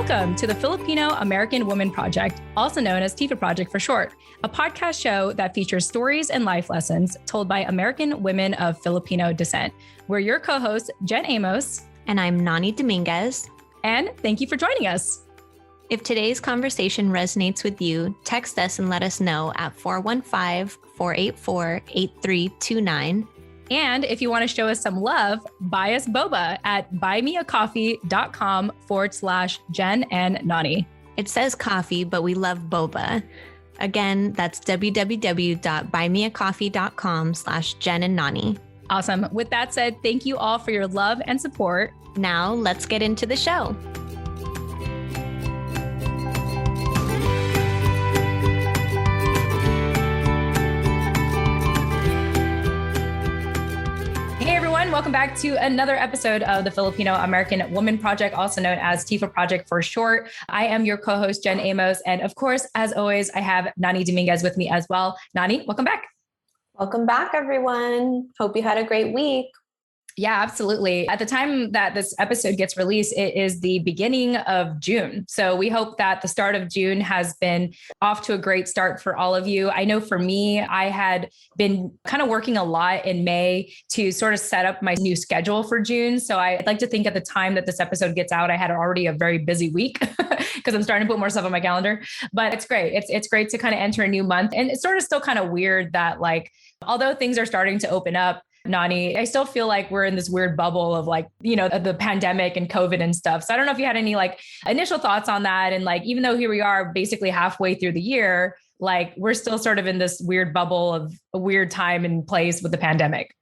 Welcome to the Filipino American Women Project, also known as TFAW Project for short, a podcast show that features stories and life lessons told by American women of Filipino descent. We're your co-hosts, Jen Amos. And I'm Nani Dominguez. And thank you for joining us. If today's conversation resonates with you, text us and let us know at 415-484-8329. And if you want to show us some love, buy us boba at buymeacoffee.com/Jen and Nani. It says coffee, but we love boba. Again, that's www.buymeacoffee.com/Jen and Nani. Awesome. With that said, thank you all for your love and support. Now let's get into the show. Welcome back to another episode of the Filipino American Women Project, also known as TFAW Project for short. I am your co-host, Jen Amos. And of course, as always, I have Nani Dominguez with me as well. Nani, welcome back. Welcome back, everyone. Hope you had a great week. Yeah, absolutely. At the time that this episode gets released, it is the beginning of June. So we hope that the start of June has been off to a great start for all of you. I know for me, I had been kind of working a lot in May to sort of set up my new schedule for June. So I'd like to think at the time that this episode gets out, I had already a very busy week because I'm starting to put more stuff on my calendar. But it's great. It's great to kind of enter a new month. And it's sort of still kind of weird that although things are starting to open up, Nani, I still feel like we're in this weird bubble of the pandemic and COVID and stuff. So I don't know if you had any initial thoughts on that. And even though here we are basically halfway through the year, we're still sort of in this weird bubble of a weird time and place with the pandemic.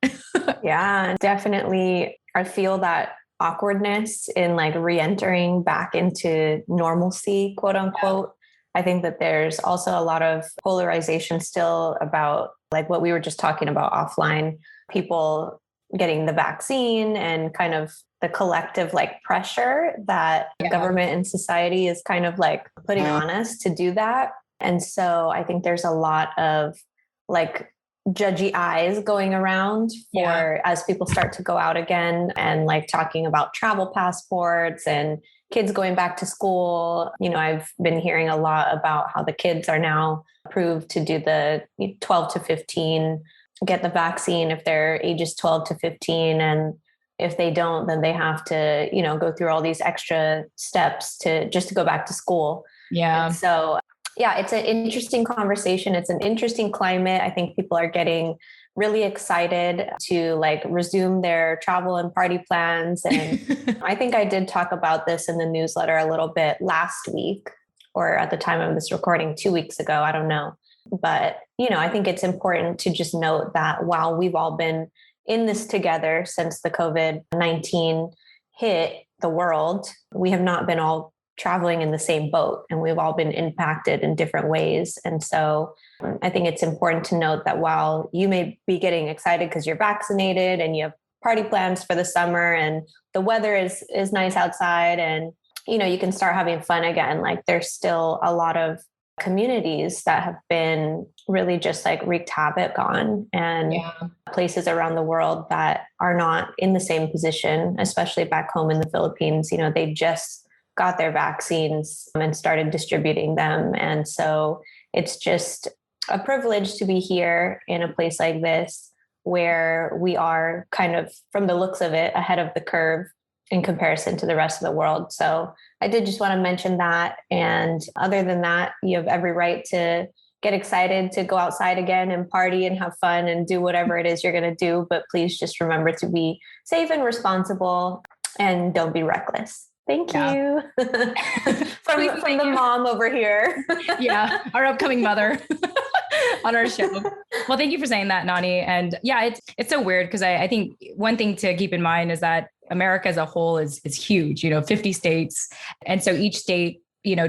Yeah, definitely. I feel that awkwardness in re-entering back into normalcy, quote unquote. Yeah. I think that there's also a lot of polarization still about what we were just talking about offline. People getting the vaccine and kind of the collective pressure that government and society is kind of putting on us to do that. And so I think there's a lot of judgy eyes going around as people start to go out again and talking about travel passports and kids going back to school. I've been hearing a lot about how the kids are now approved to do the 12 to 15 get the vaccine if they're ages 12 to 15. And if they don't, then they have to, go through all these extra steps to go back to school. Yeah. And so, it's an interesting conversation. It's an interesting climate. I think people are getting really excited to resume their travel and party plans. And I think I did talk about this in the newsletter a little bit last week, or at the time of this recording 2 weeks ago. I don't know. But, I think it's important to just note that while we've all been in this together since the COVID-19 hit the world, we have not been all traveling in the same boat, and we've all been impacted in different ways. And so I think it's important to note that while you may be getting excited because you're vaccinated and you have party plans for the summer and the weather is nice outside and, you can start having fun again, there's still a lot of communities that have been really just wreaked havoc on, and places around the world that are not in the same position, especially back home in the Philippines. They just got their vaccines and started distributing them. And so it's just a privilege to be here in a place like this, where we are kind of, from the looks of it, ahead of the curve in comparison to the rest of the world. So I did just want to mention that. And other than that, you have every right to get excited to go outside again and party and have fun and do whatever it is you're going to do. But please just remember to be safe and responsible and don't be reckless. Thank you. from the mom over here. Yeah, our upcoming mother on our show. Well, thank you for saying that, Nani. And it's so weird because I think one thing to keep in mind is that America as a whole is huge, 50 states. And so each state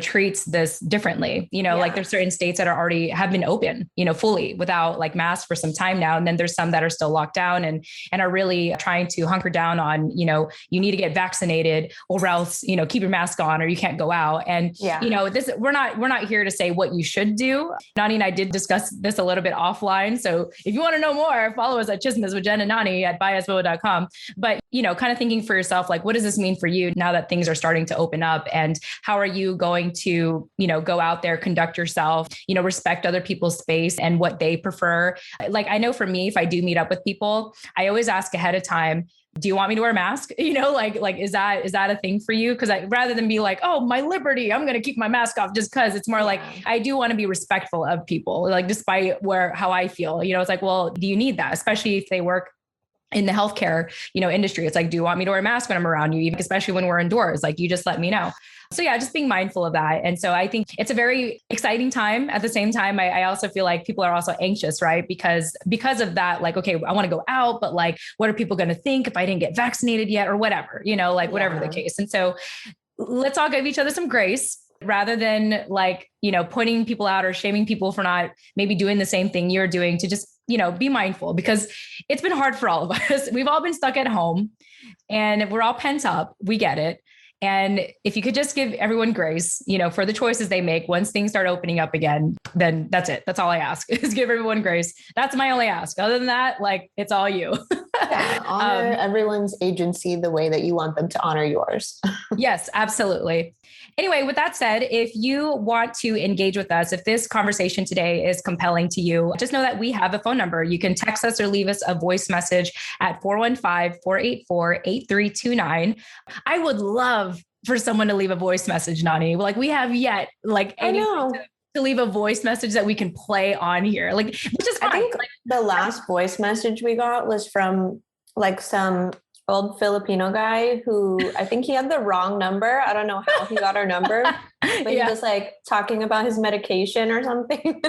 treats this differently. Like there's certain states that have been open, fully without like masks for some time now. And then there's some that are still locked down and are really trying to hunker down on, you need to get vaccinated or else, keep your mask on or you can't go out. And, we're not here to say what you should do. Nani and I did discuss this a little bit offline. So if you want to know more, follow us at Chismes with Jen and Nani at biasboa.com. But, kind of thinking for yourself, like, what does this mean for you now that things are starting to open up? And how are you going to, go out there, conduct yourself, respect other people's space and what they prefer? Like, I know for me, if I do meet up with people, I always ask ahead of time, do you want me to wear a mask? Like, is that a thing for you? Because rather than be like, oh, my liberty, I'm going to keep my mask off just because, it's more like, I do want to be respectful of people, like despite how I feel, it's like, well, do you need that? Especially if they work in the healthcare, industry. It's like, do you want me to wear a mask when I'm around you? Even especially when we're indoors, like you just let me know. So yeah, just being mindful of that. And so I think it's a very exciting time. At the same time, I also feel like people are also anxious, right? Because of that, like, okay, I want to go out, but like, what are people going to think if I didn't get vaccinated yet or whatever, whatever the case. And so let's all give each other some grace rather than like, pointing people out or shaming people for not maybe doing the same thing you're doing, to just, be mindful, because it's been hard for all of us. We've all been stuck at home and we're all pent up. We get it. And if you could just give everyone grace, for the choices they make once things start opening up again, then that's it. That's all I ask, is give everyone grace. That's my only ask. Other than that, like, it's all you. Honor everyone's agency the way that you want them to honor yours. Yes, absolutely. Anyway, with that said, if you want to engage with us, if this conversation today is compelling to you, just know that we have a phone number. You can text us or leave us a voice message at 415-484-8329. I would love for someone to leave a voice message, Nani. Like, we have yet, like, anyone to leave a voice message that we can play on here. Like, which is fine. I think the last voice message we got was from like some old Filipino guy who, I think he had the wrong number. I don't know how he got our number, but he was like talking about his medication or something.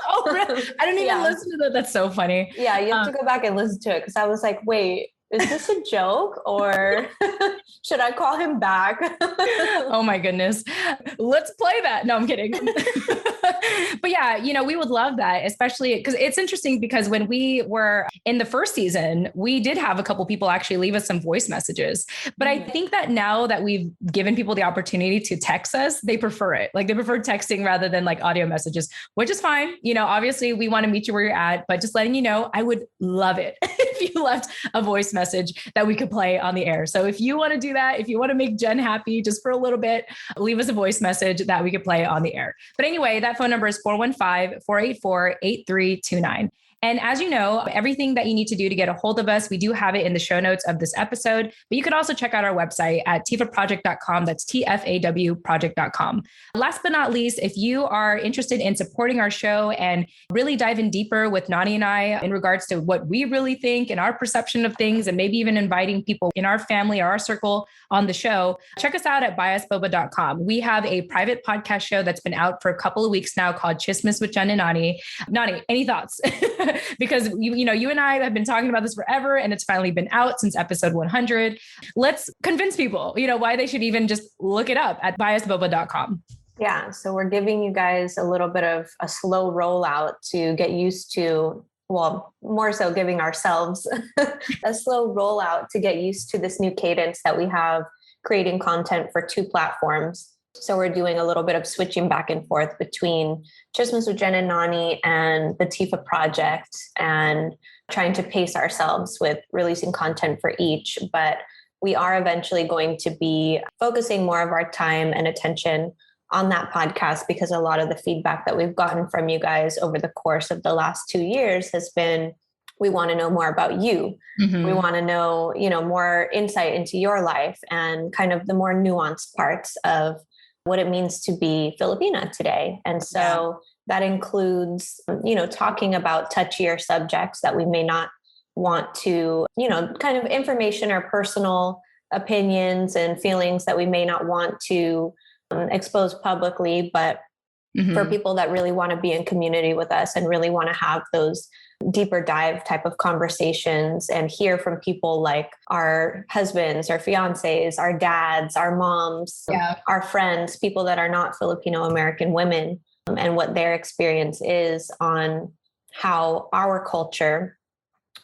Oh, really? I didn't even listen to that. That's so funny. Yeah, you have to go back and listen to it, because I was like, wait, is this a joke or should I call him back? Oh my goodness. Let's play that. No, I'm kidding. But yeah, we would love that, especially because it's interesting, because when we were in the first season, we did have a couple people actually leave us some voice messages. But I think that now that we've given people the opportunity to text us, they prefer it. Like, they prefer texting rather than like audio messages, which is fine. Obviously we want to meet you where you're at, but just letting you know, I would love it if you left a voice message that we could play on the air. So if you want to do that, if you want to make Jen happy just for a little bit, leave us a voice message that we could play on the air. But anyway, that phone number is 415-484-8329. And as you know, everything that you need to do to get a hold of us, we do have it in the show notes of this episode, but you could also check out our website at tfaproject.com. That's TFAW project.com. Last but not least, if you are interested in supporting our show and really diving deeper with Nani and I in regards to what we really think and our perception of things, and maybe even inviting people in our family or our circle on the show, check us out at biasboba.com. We have a private podcast show that's been out for a couple of weeks now called Chismes with Jen and Nani. Nani, any thoughts? Because you and I have been talking about this forever, and it's finally been out since episode 100. Let's convince people, why they should even just look it up at biasboba.com. Yeah. So we're giving you guys a little bit of a slow rollout to get used to, well, more so giving ourselves a slow rollout to get used to this new cadence that we have, creating content for 2 platforms. So we're doing a little bit of switching back and forth between Chismes with Jen and Nani and the TFAW Project, and trying to pace ourselves with releasing content for each. But we are eventually going to be focusing more of our time and attention on that podcast, because a lot of the feedback that we've gotten from you guys over the course of the last 2 years has been, we want to know more about you. Mm-hmm. We want to know, more insight into your life and kind of the more nuanced parts of what it means to be Filipina today. And so that includes, talking about touchier subjects that we may not want to, kind of information or personal opinions and feelings that we may not want to expose publicly, but for people that really want to be in community with us and really want to have those deeper dive type of conversations and hear from people like our husbands, our fiancés, our dads, our moms, our friends, people that are not Filipino American women, and what their experience is on how our culture,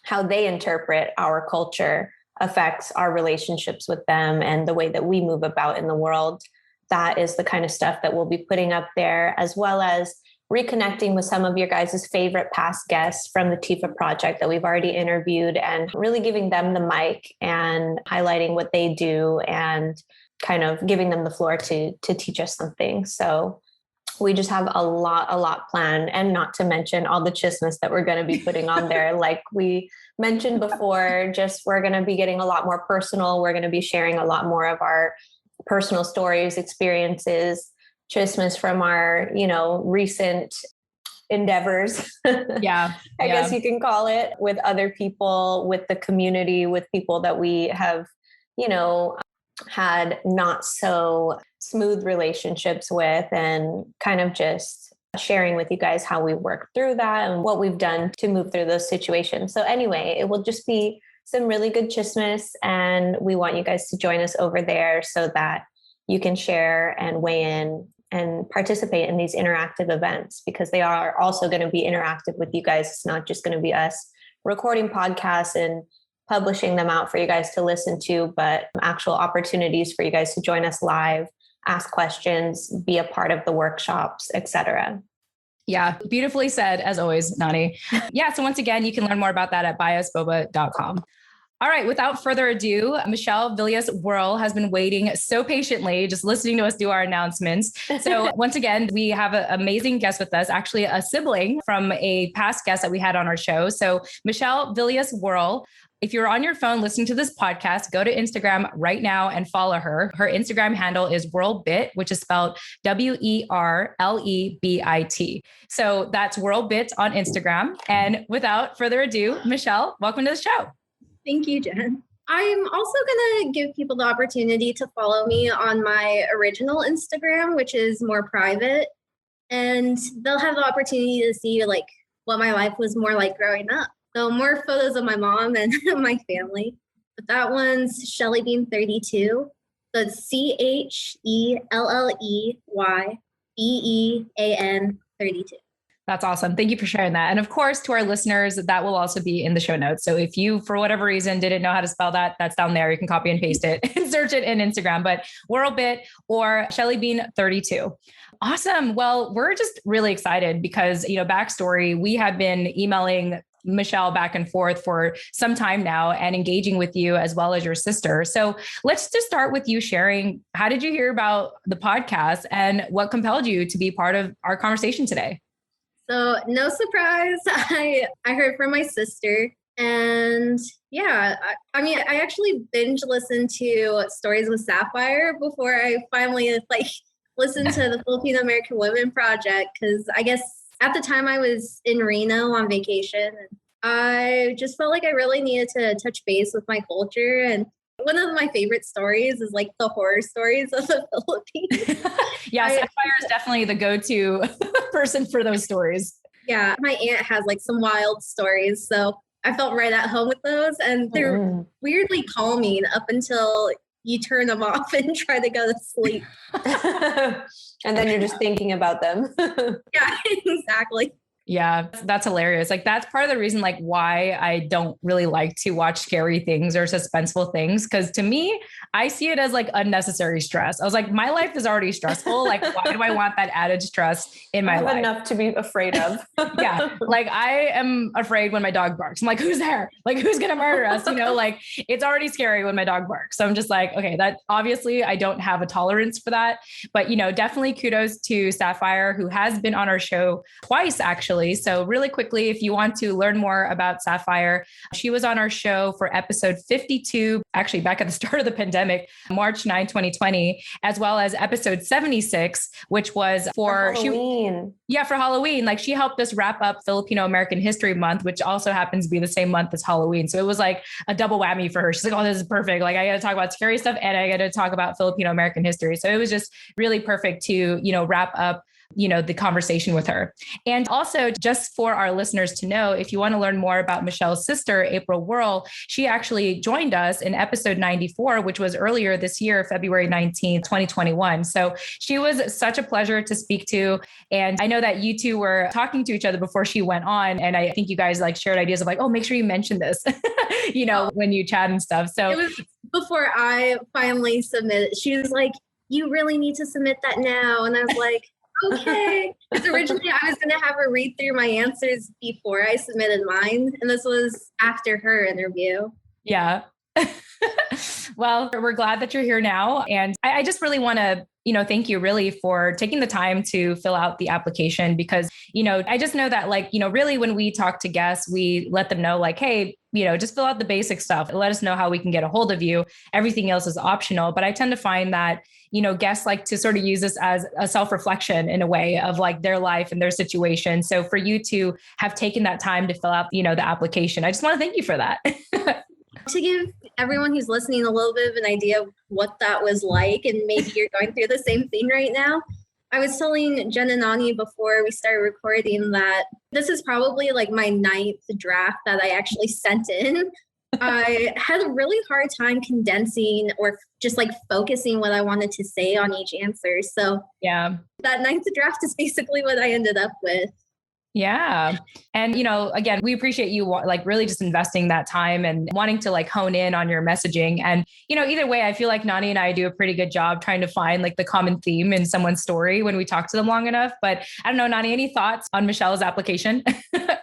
how they interpret our culture affects our relationships with them and the way that we move about in the world. That is the kind of stuff that we'll be putting up there, as well as reconnecting with some of your guys' favorite past guests from the TFAW Project that we've already interviewed, and really giving them the mic and highlighting what they do and kind of giving them the floor to teach us something. So we just have a lot planned, and not to mention all the chismes that we're going to be putting on there. Like we mentioned before, just we're going to be getting a lot more personal. We're going to be sharing a lot more of our personal stories, experiences, chismes from our, recent endeavors. I guess you can call it, with other people, with the community, with people that we have, had not so smooth relationships with, and kind of just sharing with you guys how we worked through that and what we've done to move through those situations. So anyway, it will just be some really good chismes, and we want you guys to join us over there so that you can share and weigh in and participate in these interactive events, because they are also going to be interactive with you guys. It's not just going to be us recording podcasts and publishing them out for you guys to listen to, but actual opportunities for you guys to join us live, ask questions, be a part of the workshops, etc. Yeah, beautifully said, as always, Nani. So once again, you can learn more about that at biasboba.com. All right, without further ado, Michelle Werle has been waiting so patiently, just listening to us do our announcements. So once again, we have an amazing guest with us, actually a sibling from a past guest that we had on our show. So Michelle Werle, if you're on your phone listening to this podcast, go to Instagram right now and follow her. Her Instagram handle is WerleBit, which is spelled WerleBit. So that's WerleBit on Instagram. And without further ado, Michelle, welcome to the show. Thank you, Jen. I'm also going to give people the opportunity to follow me on my original Instagram, which is more private. And they'll have the opportunity to see like what my life was more like growing up. So more photos of my mom and my family. But that one's Shelly Bean 32. So it's CHELLEYBEEAN 32. That's awesome. Thank you for sharing that. And of course, to our listeners, that will also be in the show notes. So if you, for whatever reason, didn't know how to spell that, that's down there. You can copy and paste it and search it in Instagram, but WerleBit or Shelly Bean 32. Awesome. Well, we're just really excited because, backstory, we have been emailing Michelle back and forth for some time now and engaging with you as well as your sister. So let's just start with you sharing, how did you hear about the podcast and what compelled you to be part of our conversation today? So no surprise, I heard from my sister, and I actually binge listened to Stories with Sapphire before I finally listened to the Filipino American Women Project, because I guess at the time I was in Reno on vacation, and I just felt like I really needed to touch base with my culture. And one of my favorite stories is like the horror stories of the Philippines. Sapphire is definitely the go-to person for those stories. Yeah, my aunt has like some wild stories, so I felt right at home with those, and they're weirdly calming up until you turn them off and try to go to sleep. And then you're just thinking about them. Yeah, exactly. Yeah, that's hilarious. Like that's part of the reason why I don't really like to watch scary things or suspenseful things. Cause to me, I see it as unnecessary stress. I was like, my life is already stressful. Why do I want that added stress in my life? Enough to be afraid of. Yeah. I am afraid when my dog barks. I'm like, who's there? Who's going to murder us? It's already scary when my dog barks. So I'm just like, okay, that obviously I don't have a tolerance for that, but definitely kudos to Sapphire, who has been on our show twice, actually. So really quickly, if you want to learn more about Sapphire, she was on our show for episode 52, actually back at the start of the pandemic, March 9, 2020, as well as episode 76, which was for Halloween. For Halloween. She helped us wrap up Filipino American History Month, which also happens to be the same month as Halloween. So it was a double whammy for her. She's like, oh, this is perfect. I got to talk about scary stuff and I got to talk about Filipino American history. So it was just really perfect to, wrap up the conversation with her. And also, just for our listeners to know, if you want to learn more about Michelle's sister, April Werle, she actually joined us in episode 94, which was earlier this year, February 19th, 2021. So she was such a pleasure to speak to. And I know that you two were talking to each other before she went on. And I think you guys like shared ideas of like, oh, make sure you mention this, when you chat and stuff. So it was before I finally submitted. She was like, you really need to submit that now. And I was like, okay. Because originally I was going to have her read through my answers before I submitted mine. And this was after her interview. Yeah. Well, we're glad that you're here now. And I just really want to, thank you really for taking the time to fill out the application because, I just know that really when we talk to guests, we let them know like, hey, just fill out the basic stuff. Let us know how we can get a hold of you. Everything else is optional. But I tend to find that, guests like to sort of use this as a self-reflection in a way of like their life and their situation. So for you to have taken that time to fill out, the application, I just want to thank you for that. To give everyone who's listening a little bit of an idea of what that was like, and maybe you're going through the same thing right now. I was telling Jen and Nani before we started recording that this is probably like my 9th draft that I actually sent in. I had a really hard time condensing or just like focusing what I wanted to say on each answer. So yeah, that 9th draft is basically what I ended up with. Yeah. And, again, we appreciate you like really just investing that time and wanting to like hone in on your messaging. And, either way, I feel like Nani and I do a pretty good job trying to find like the common theme in someone's story when we talk to them long enough. But I don't know, Nani, any thoughts on Michelle's application?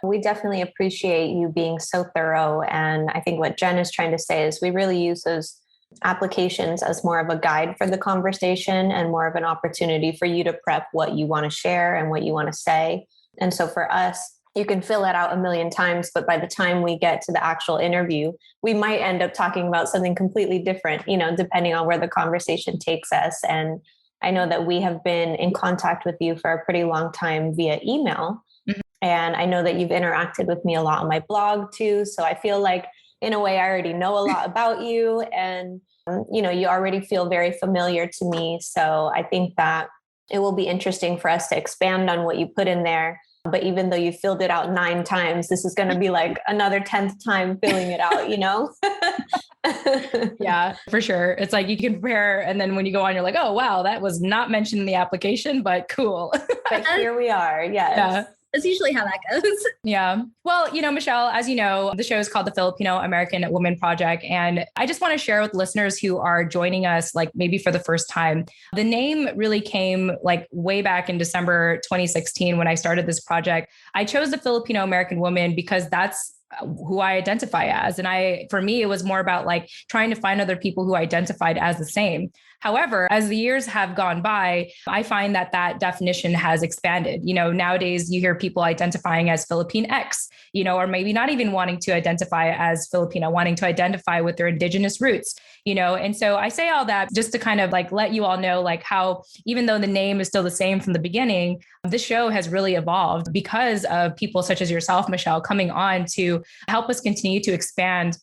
We definitely appreciate you being so thorough. And I think what Jen is trying to say is we really use those applications as more of a guide for the conversation and more of an opportunity for you to prep what you want to share and what you want to say. And so for us, you can fill it out a million times, but by the time we get to the actual interview, we might end up talking about something completely different, depending on where the conversation takes us. And I know that we have been in contact with you for a pretty long time via email. Mm-hmm. And I know that you've interacted with me a lot on my blog too. So I feel like in a way, I already know a lot about you and, you already feel very familiar to me. So I think that it will be interesting for us to expand on what you put in there. But even though you filled it out 9 times, this is going to be like another 10th time filling it out, Yeah, for sure. It's like you can prepare. And then when you go on, you're like, oh, wow, that was not mentioned in the application, but cool. But here we are. Yes. Yeah. That's usually how that goes. Yeah. Well, Michelle, as you know, the show is called the Filipino American Women Project. And I just want to share with listeners who are joining us, like maybe for the first time, the name really came like way back in December 2016 when I started this project. I chose the Filipino American woman because that's who I identify as. And for me, it was more about like trying to find other people who identified as the same. However, as the years have gone by, I find that definition has expanded. Nowadays you hear people identifying as Filipinx, or maybe not even wanting to identify as Filipino, wanting to identify with their indigenous roots, and so I say all that just to kind of like let you all know like how, even though the name is still the same from the beginning, this show has really evolved because of people such as yourself, Michelle, coming on to help us continue to expand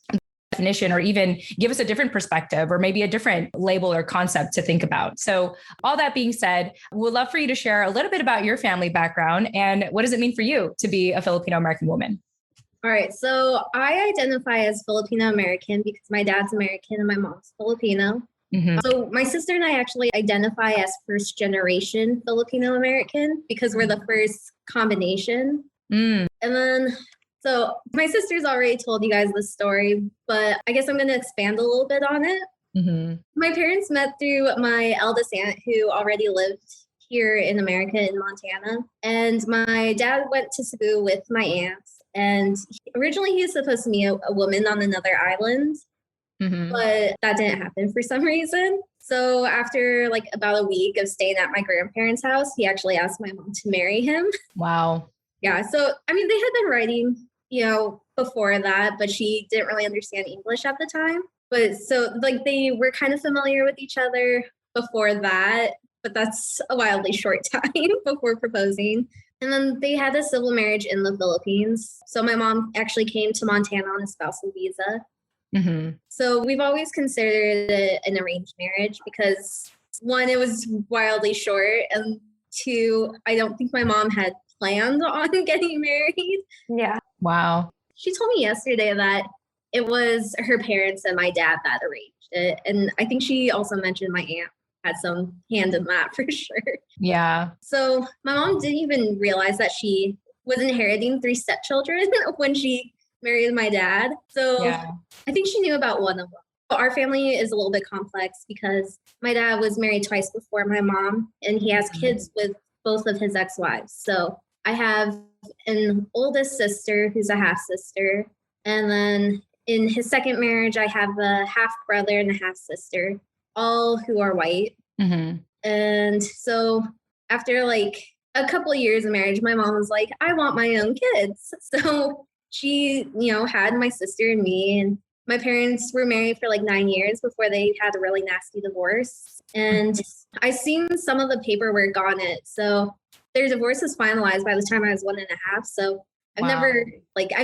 definition or even give us a different perspective or maybe a different label or concept to think about. So all that being said, we'd love for you to share a little bit about your family background and what does it mean for you to be a Filipino American woman? All right. So I identify as Filipino American because my dad's American and my mom's Filipino. Mm-hmm. So my sister and I actually identify as first generation Filipino American because we're the first combination. And then so my sister's already told you guys this story, but I guess I'm going to expand a little bit on it. Mm-hmm. My parents met through my eldest aunt who already lived here in America in Montana. And my dad went to Cebu with my aunts. And originally he was supposed to meet a woman on another island, but that didn't happen for some reason. So after like about a week of staying at my grandparents' house, he actually asked my mom to marry him. Wow. Yeah. So, I mean, they had been writing, before that, but she didn't really understand English at the time. But so like they were kind of familiar with each other before that, but that's a wildly short time before proposing. And then they had a civil marriage in the Philippines. So my mom actually came to Montana on a spousal visa. Mm-hmm. So we've always considered it an arranged marriage because 1, it was wildly short, and to, I don't think my mom had planned on getting married. Yeah. Wow. She told me yesterday that it was her parents and my dad that arranged it. And I think she also mentioned my aunt had some hand in that for sure. Yeah. So my mom didn't even realize that she was inheriting 3 stepchildren when she married my dad. So Yeah. I think she knew about one of them. Our family is a little bit complex because my dad was married twice before my mom, and he has kids with both of his ex-wives. So I have an oldest sister who's a half sister. And then in his second marriage, I have a half brother and a half sister, all who are white. Mm-hmm. And so after like a couple of years of marriage, my mom was like, I want my own kids. So she, had my sister and me, and my parents were married for like 9 years before they had a really nasty divorce. And I seen some of the paperwork on it. So their divorce was finalized by the time I was 1.5. So I've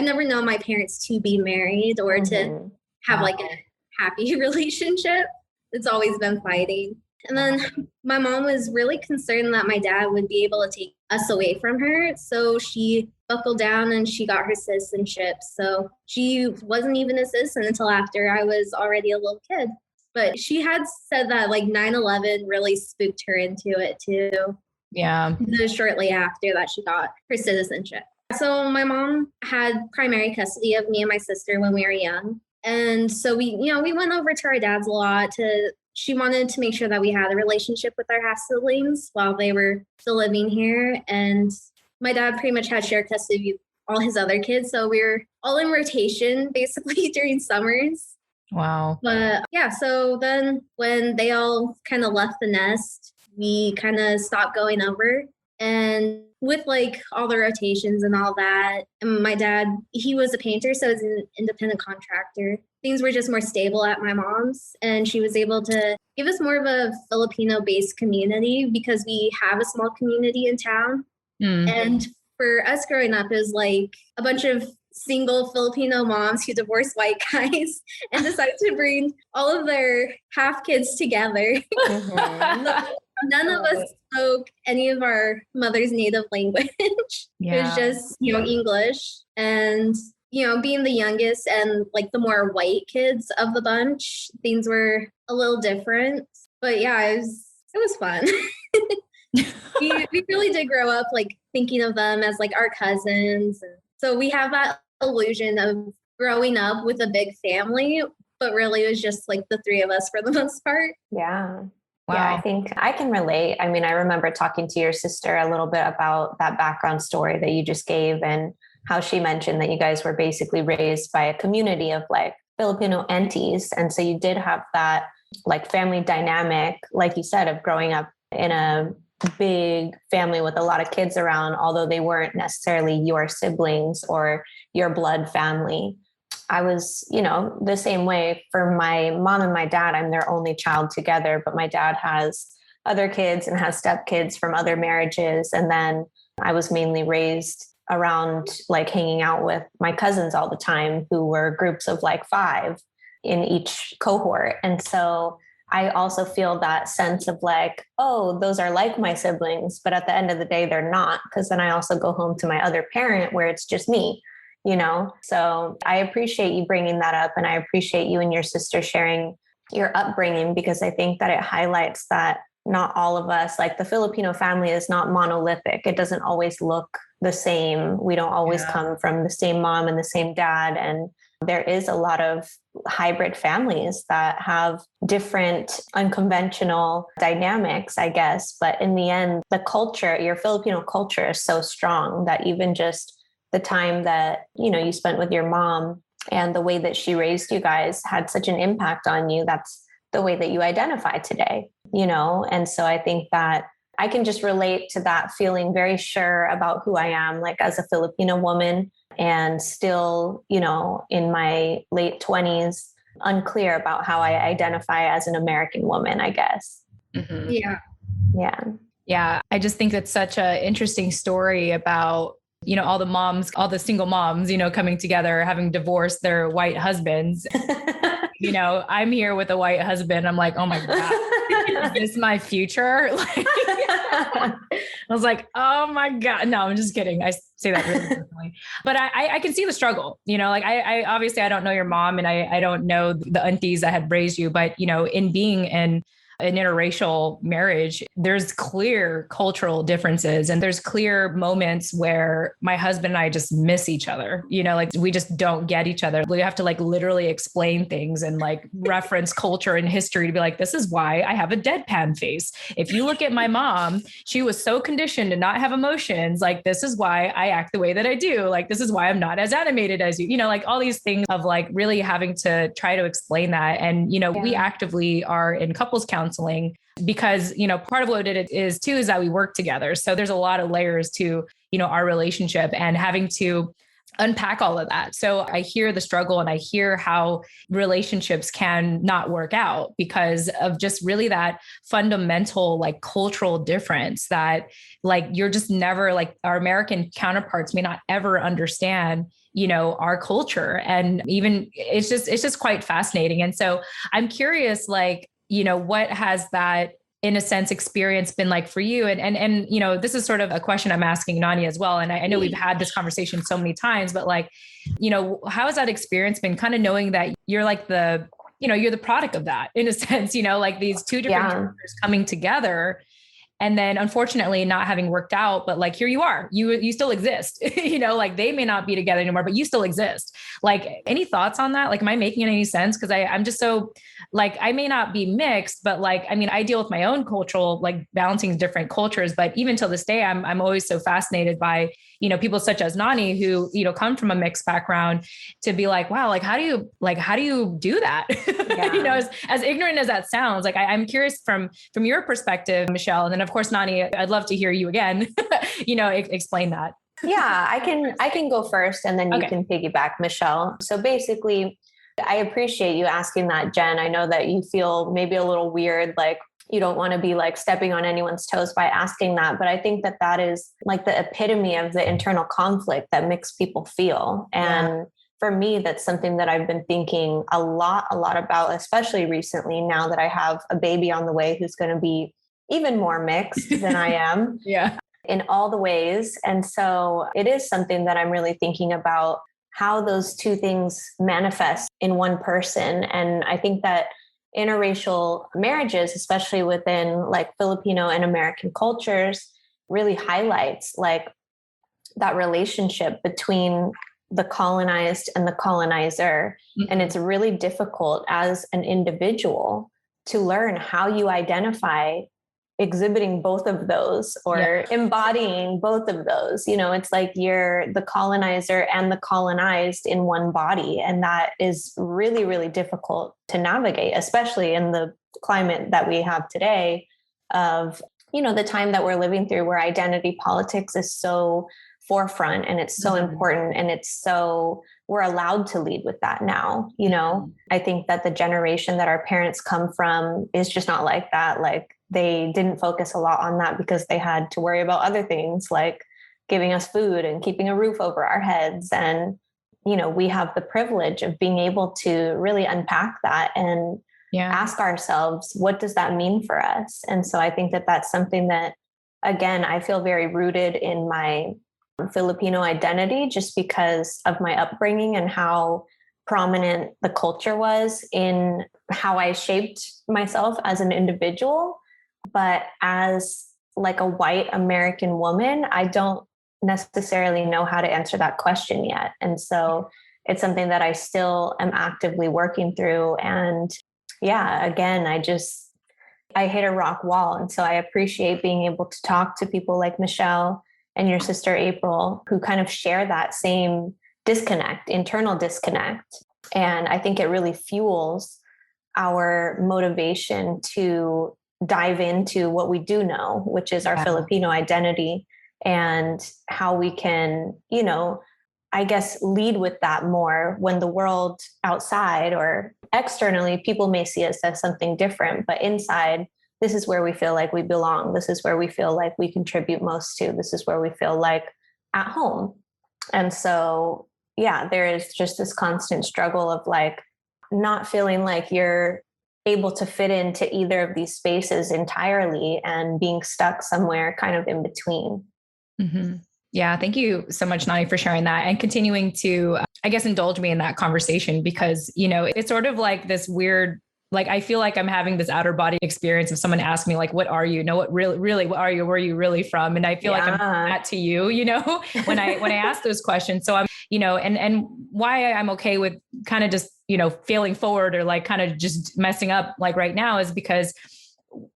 never known my parents to be married or to have like a happy relationship. It's always been fighting. And then my mom was really concerned that my dad would be able to take us away from her. So she buckled down and she got her citizenship. So she wasn't even a citizen until after I was already a little kid. But she had said that like 9/11 really spooked her into it too. Yeah. Shortly after that, she got her citizenship. So my mom had primary custody of me and my sister when we were young. And so we went over to our dad's a lot. She wanted to make sure that we had a relationship with our half siblings while they were still living here. And my dad pretty much had shared custody of all his other kids. So we were all in rotation basically during summers. Wow. But yeah, so then when they all kind of left the nest, we kind of stopped going over. And with like all the rotations and all that, and my dad, he was a painter, so he's an independent contractor. Things were just more stable at my mom's, and she was able to give us more of a Filipino-based community because we have a small community in town. And for us growing up, it was like a bunch of single Filipino moms who divorced white guys and decided to bring all of their half kids together. None of us spoke any of our mother's native language. Yeah. It was just, English. And, being the youngest and like the more white kids of the bunch, things were a little different. But yeah, it was fun. we really did grow up like thinking of them as like our cousins. And so we have that illusion of growing up with a big family, but really it was just like the 3 of us for the most part. Yeah. Wow. Yeah, I think I can relate. I mean, I remember talking to your sister a little bit about that background story that you just gave and how she mentioned that you guys were basically raised by a community of like Filipino aunties. And so you did have that like family dynamic, like you said, of growing up in a big family with a lot of kids around, although they weren't necessarily your siblings or your blood family. I was, the same way for my mom and my dad. I'm their only child together, but my dad has other kids and has stepkids from other marriages. And then I was mainly raised around like hanging out with my cousins all the time, who were groups of like 5 in each cohort. And so I also feel that sense of like, oh, those are like my siblings, but at the end of the day, they're not, because then I also go home to my other parent where it's just me. So I appreciate you bringing that up. And I appreciate you and your sister sharing your upbringing, because I think that it highlights that not all of us, like the Filipino family is not monolithic. It doesn't always look the same. We don't always come from the same mom and the same dad. And there is a lot of hybrid families that have different unconventional dynamics, I guess. But in the end, the culture, your Filipino culture is so strong that even just the time that, you spent with your mom and the way that she raised you guys had such an impact on you. That's the way that you identify today, And so I think that I can just relate to that, feeling very sure about who I am, like as a Filipino woman, and still, in my late 20s, unclear about how I identify as an American woman, I guess. Mm-hmm. Yeah. Yeah. Yeah. I just think it's such an interesting story about, all the moms, all the single moms, coming together, having divorced their white husbands. I'm here with a white husband. I'm like, oh my God, is this my future? was like, oh my God. No, I'm just kidding. I say that really personally, but I can see the struggle, like I obviously I don't know your mom and I don't know the aunties that had raised you, but in being in an interracial marriage, there's clear cultural differences and there's clear moments where my husband and I just miss each other, like we just don't get each other. We have to like literally explain things and like reference culture and history to be like, this is why I have a deadpan face. If you look at my mom, she was so conditioned to not have emotions. Like, this is why I act the way that I do. Like, this is why I'm not as animated as you, like all these things of like really having to try to explain that. And, we actively are in couples counseling because, part of what it is too, is that we work together. So there's a lot of layers to, our relationship and having to unpack all of that. So I hear the struggle and I hear how relationships can not work out because of just really that fundamental, like cultural difference that like, you're just never like our American counterparts may not ever understand our culture. And even it's just quite fascinating. And so I'm curious, like, what has that in a sense experience been like for you? And this is sort of a question I'm asking Nani as well. And I know we've had this conversation so many times, but like, how has that experience been kind of knowing that you're like you're the product of that in a sense, like these two different cultures coming together. And then unfortunately not having worked out, but like, here you are, you still exist, like they may not be together anymore, but you still exist. Like, any thoughts on that? Like, am I making any sense? Cause I'm just so like, I may not be mixed, but like, I mean, I deal with my own cultural, like balancing different cultures, but even till this day, I'm always so fascinated by, people such as Nani who, come from a mixed background to be like, wow, like, how do you do that? Yeah. As ignorant as that sounds, like, I'm curious from your perspective, Michelle, and then of course, Nani, I'd love to hear you again, explain that. Yeah, I can go first and then you can piggyback, Michelle. So basically, I appreciate you asking that, Jen. I know that you feel maybe a little weird, like you don't want to be like stepping on anyone's toes by asking that. But I think that that is like the epitome of the internal conflict that mixed people feel. And for me, that's something that I've been thinking a lot about, especially recently, now that I have a baby on the way who's going to be even more mixed than I am. In all the ways. And so it is something that I'm really thinking about how those two things manifest in one person. And I think that interracial marriages, especially within like Filipino and American cultures, really highlights like that relationship between the colonized and the colonizer. Mm-hmm. And it's really difficult as an individual to learn how you identify exhibiting both of those or embodying both of those. It's like you're the colonizer and the colonized in one body. And that is really, really difficult to navigate, especially in the climate that we have today of, the time that we're living through where identity politics is so forefront and it's so important. And we're allowed to lead with that now. I think that the generation that our parents come from is just not like that. Like, they didn't focus a lot on that because they had to worry about other things like giving us food and keeping a roof over our heads. And, we have the privilege of being able to really unpack that and ask ourselves, what does that mean for us? And so I think that that's something that, again, I feel very rooted in my Filipino identity just because of my upbringing and how prominent the culture was in how I shaped myself as an individual. But as like a white American woman, I don't necessarily know how to answer that question yet. And so it's something that I still am actively working through. And again, I hit a rock wall. And so I appreciate being able to talk to people like Michelle and your sister April, who kind of share that same internal disconnect. And I think it really fuels our motivation to dive into what we do know, which is our Filipino identity and how we can, I guess, lead with that more when the world outside or externally, people may see us as something different, but inside, this is where we feel like we belong. This is where we feel like we contribute most to. This is where we feel like at home. And so, there is just this constant struggle of like not feeling like you're able to fit into either of these spaces entirely and being stuck somewhere kind of in between. Mm-hmm. Yeah. Thank you so much, Nani, for sharing that and continuing to, I guess, indulge me in that conversation because, you know, it's sort of like this weird, like, I feel like I'm having this outer body experience of someone asking me like, what are you? No, what really, what are you? Where are you really from? And I feel like I'm that to you, you know, when I ask those questions. So I'm, you know, and why I'm okay with kind of just, you know, failing forward or like kind of just messing up like right now is because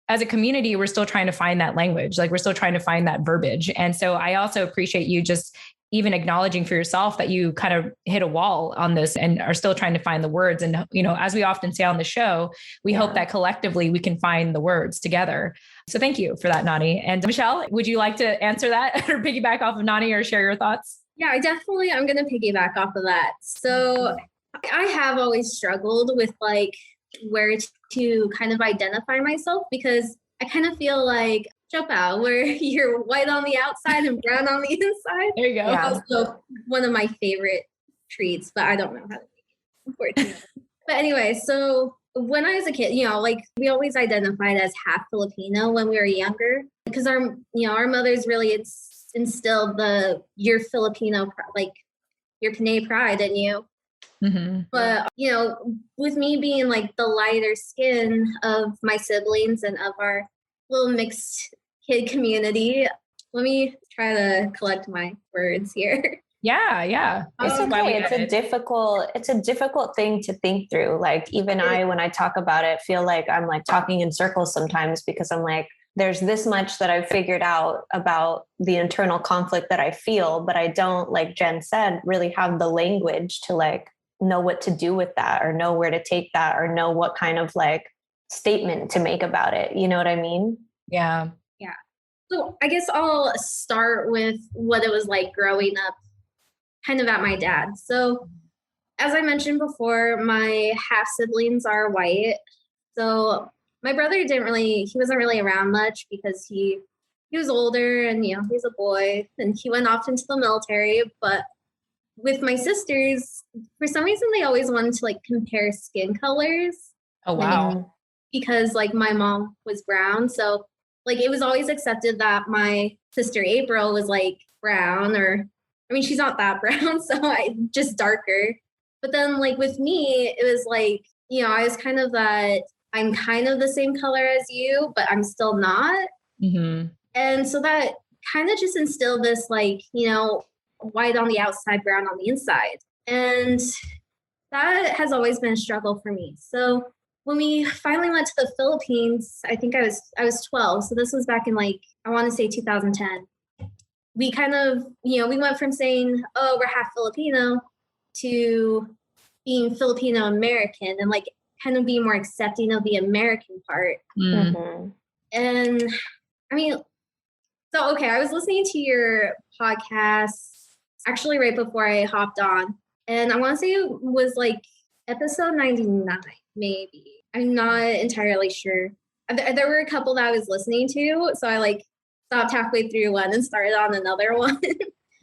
as a community, we're still trying to find that language. Like we're still trying to find that verbiage. And so I also appreciate you just even acknowledging for yourself that you kind of hit a wall on this and are still trying to find the words. And, you know, as we often say on the show, we hope that collectively we can find the words together. So thank you for that, Nani. And Michelle, would you like to answer that or piggyback off of Nani or share your thoughts? Yeah, I'm going to piggyback off of that. So I have always struggled with like where to kind of identify myself because I kind of feel like Chopin, where you're white on the outside and brown on the inside. There you go. Yeah. Also one of my favorite treats, but I don't know how to make it, unfortunately. But anyway, so when I was a kid, you know, like we always identified as half Filipino when we were younger because our mothers really instilled your Filipino, like your Pinay pride in you. Mm-hmm. But, you know, with me being like the lighter skin of my siblings and of our little mixed kid community, let me try to collect my words here. Yeah. It's okay. It's a difficult thing to think through. Like even when I talk about it, feel like I'm like talking in circles sometimes because I'm like, there's this much that I've figured out about the internal conflict that I feel, but I don't, like Jen said, really have the language to like know what to do with that or know where to take that or know what kind of like statement to make about it. You know what I mean? Yeah. So I guess I'll start with what it was like growing up kind of at my dad. So as I mentioned before, my half siblings are white. So my brother he wasn't really around much because he was older and, you know, he's a boy and he went off into the military. But with my sisters, for some reason, they always wanted to like compare skin colors. Oh, wow. Because like my mom was brown. So like it was always accepted that my sister April was like brown she's not that brown. So just darker. But then like with me, it was like, you know, I was kind of that I'm kind of the same color as you, but I'm still not. Mm-hmm. And so that kind of just instilled this like, you know, white on the outside, brown on the inside. And that has always been a struggle for me. So when we finally went to the Philippines, I think I was 12. So this was back in like, I want to say 2010. We kind of, you know, we went from saying, oh, we're half Filipino to being Filipino American and like kind of being more accepting of the American part. Mm-hmm. And I mean, so, okay, I was listening to your podcast actually right before I hopped on. And I want to say it was like episode 99, maybe. I'm not entirely sure. There were a couple that I was listening to. So I like stopped halfway through one and started on another one.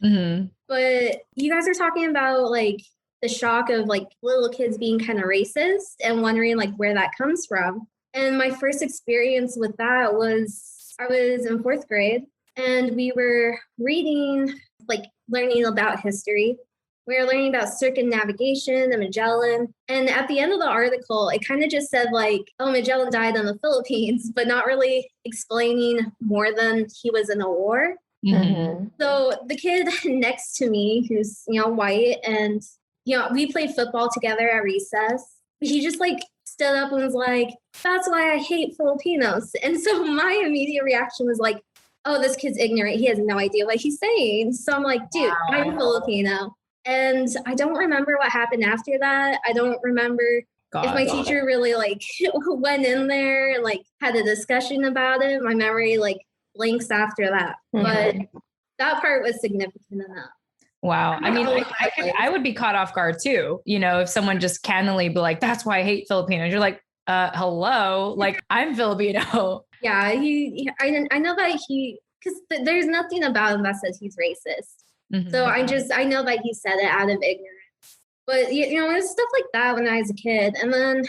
Mm-hmm. But you guys are talking about like the shock of like little kids being kind of racist and wondering like where that comes from. And my first experience with that was I was in 4th grade and we were reading, like learning about history. We were learning about circumnavigation and Magellan. And at the end of the article, it kind of just said like, oh, Magellan died in the Philippines, but not really explaining more than he was in a war. Mm-hmm. So the kid next to me, who's, you know, white, and, you know, we played football together at recess. He just like stood up and was like, that's why I hate Filipinos. And so my immediate reaction was like, oh, this kid's ignorant. He has no idea what he's saying. So I'm like, dude, I'm Filipino. And I don't remember what happened after that. I don't remember if my teacher really like went in there and like had a discussion about it. My memory like blanks after that. Mm-hmm. But that part was significant enough. Wow. I mean, I would be caught off guard too. You know, if someone just cannily be like, that's why I hate Filipinos. You're like, hello, like I'm Filipino. Yeah. I know that because there's nothing about him that says he's racist. Mm-hmm. So I know that he said it out of ignorance. But, you know, it was stuff like that when I was a kid. And then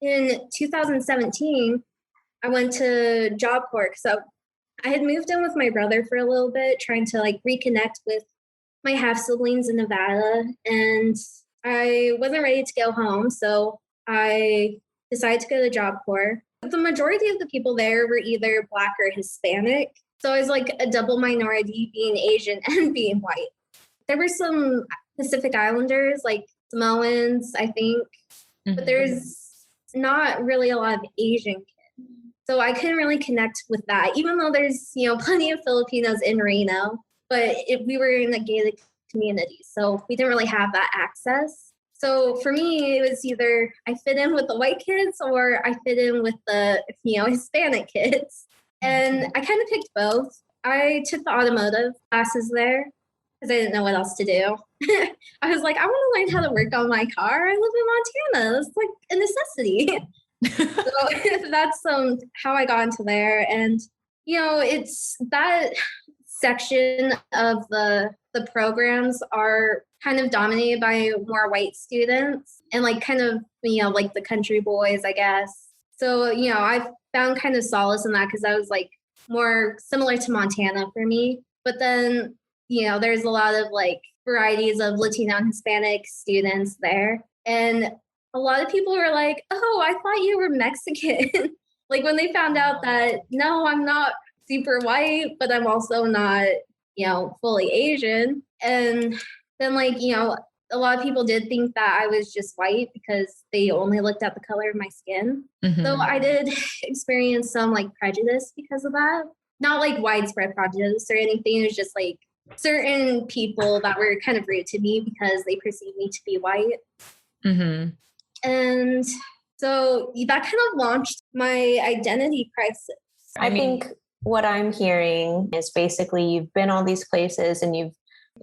in 2017, I went to Job Corps. So I had moved in with my brother for a little bit, trying to like reconnect with my half siblings in Nevada. And I wasn't ready to go home. So I decided to go to Job Corps. The majority of the people there were either Black or Hispanic. So I was like a double minority, being Asian and being white. There were some Pacific Islanders, like Samoans, I think, but there's not really a lot of Asian kids. So I couldn't really connect with that, even though there's, plenty of Filipinos in Reno, but we were in a gated community. So we didn't really have that access. So for me, it was either I fit in with the white kids or I fit in with the, Hispanic kids. And I kind of picked both. I took the automotive classes there because I didn't know what else to do. I was like, I want to learn how to work on my car. I live in Montana. It's like a necessity. So that's how I got into there. And, it's that section of the programs are kind of dominated by more white students and like kind of, like the country boys, I guess. So, I found kind of solace in that because I was like more similar to Montana for me. But then, there's a lot of like varieties of Latino and Hispanic students there. And a lot of people were like, oh, I thought you were Mexican. Like when they found out that, no, I'm not super white, but I'm also not, fully Asian. And then like, a lot of people did think that I was just white because they only looked at the color of my skin. So I did experience some like prejudice because of that. Not like widespread prejudice or anything. It was just like certain people that were kind of rude to me because they perceived me to be white. And so that kind of launched my identity crisis. I think what I'm hearing is basically you've been all these places and you've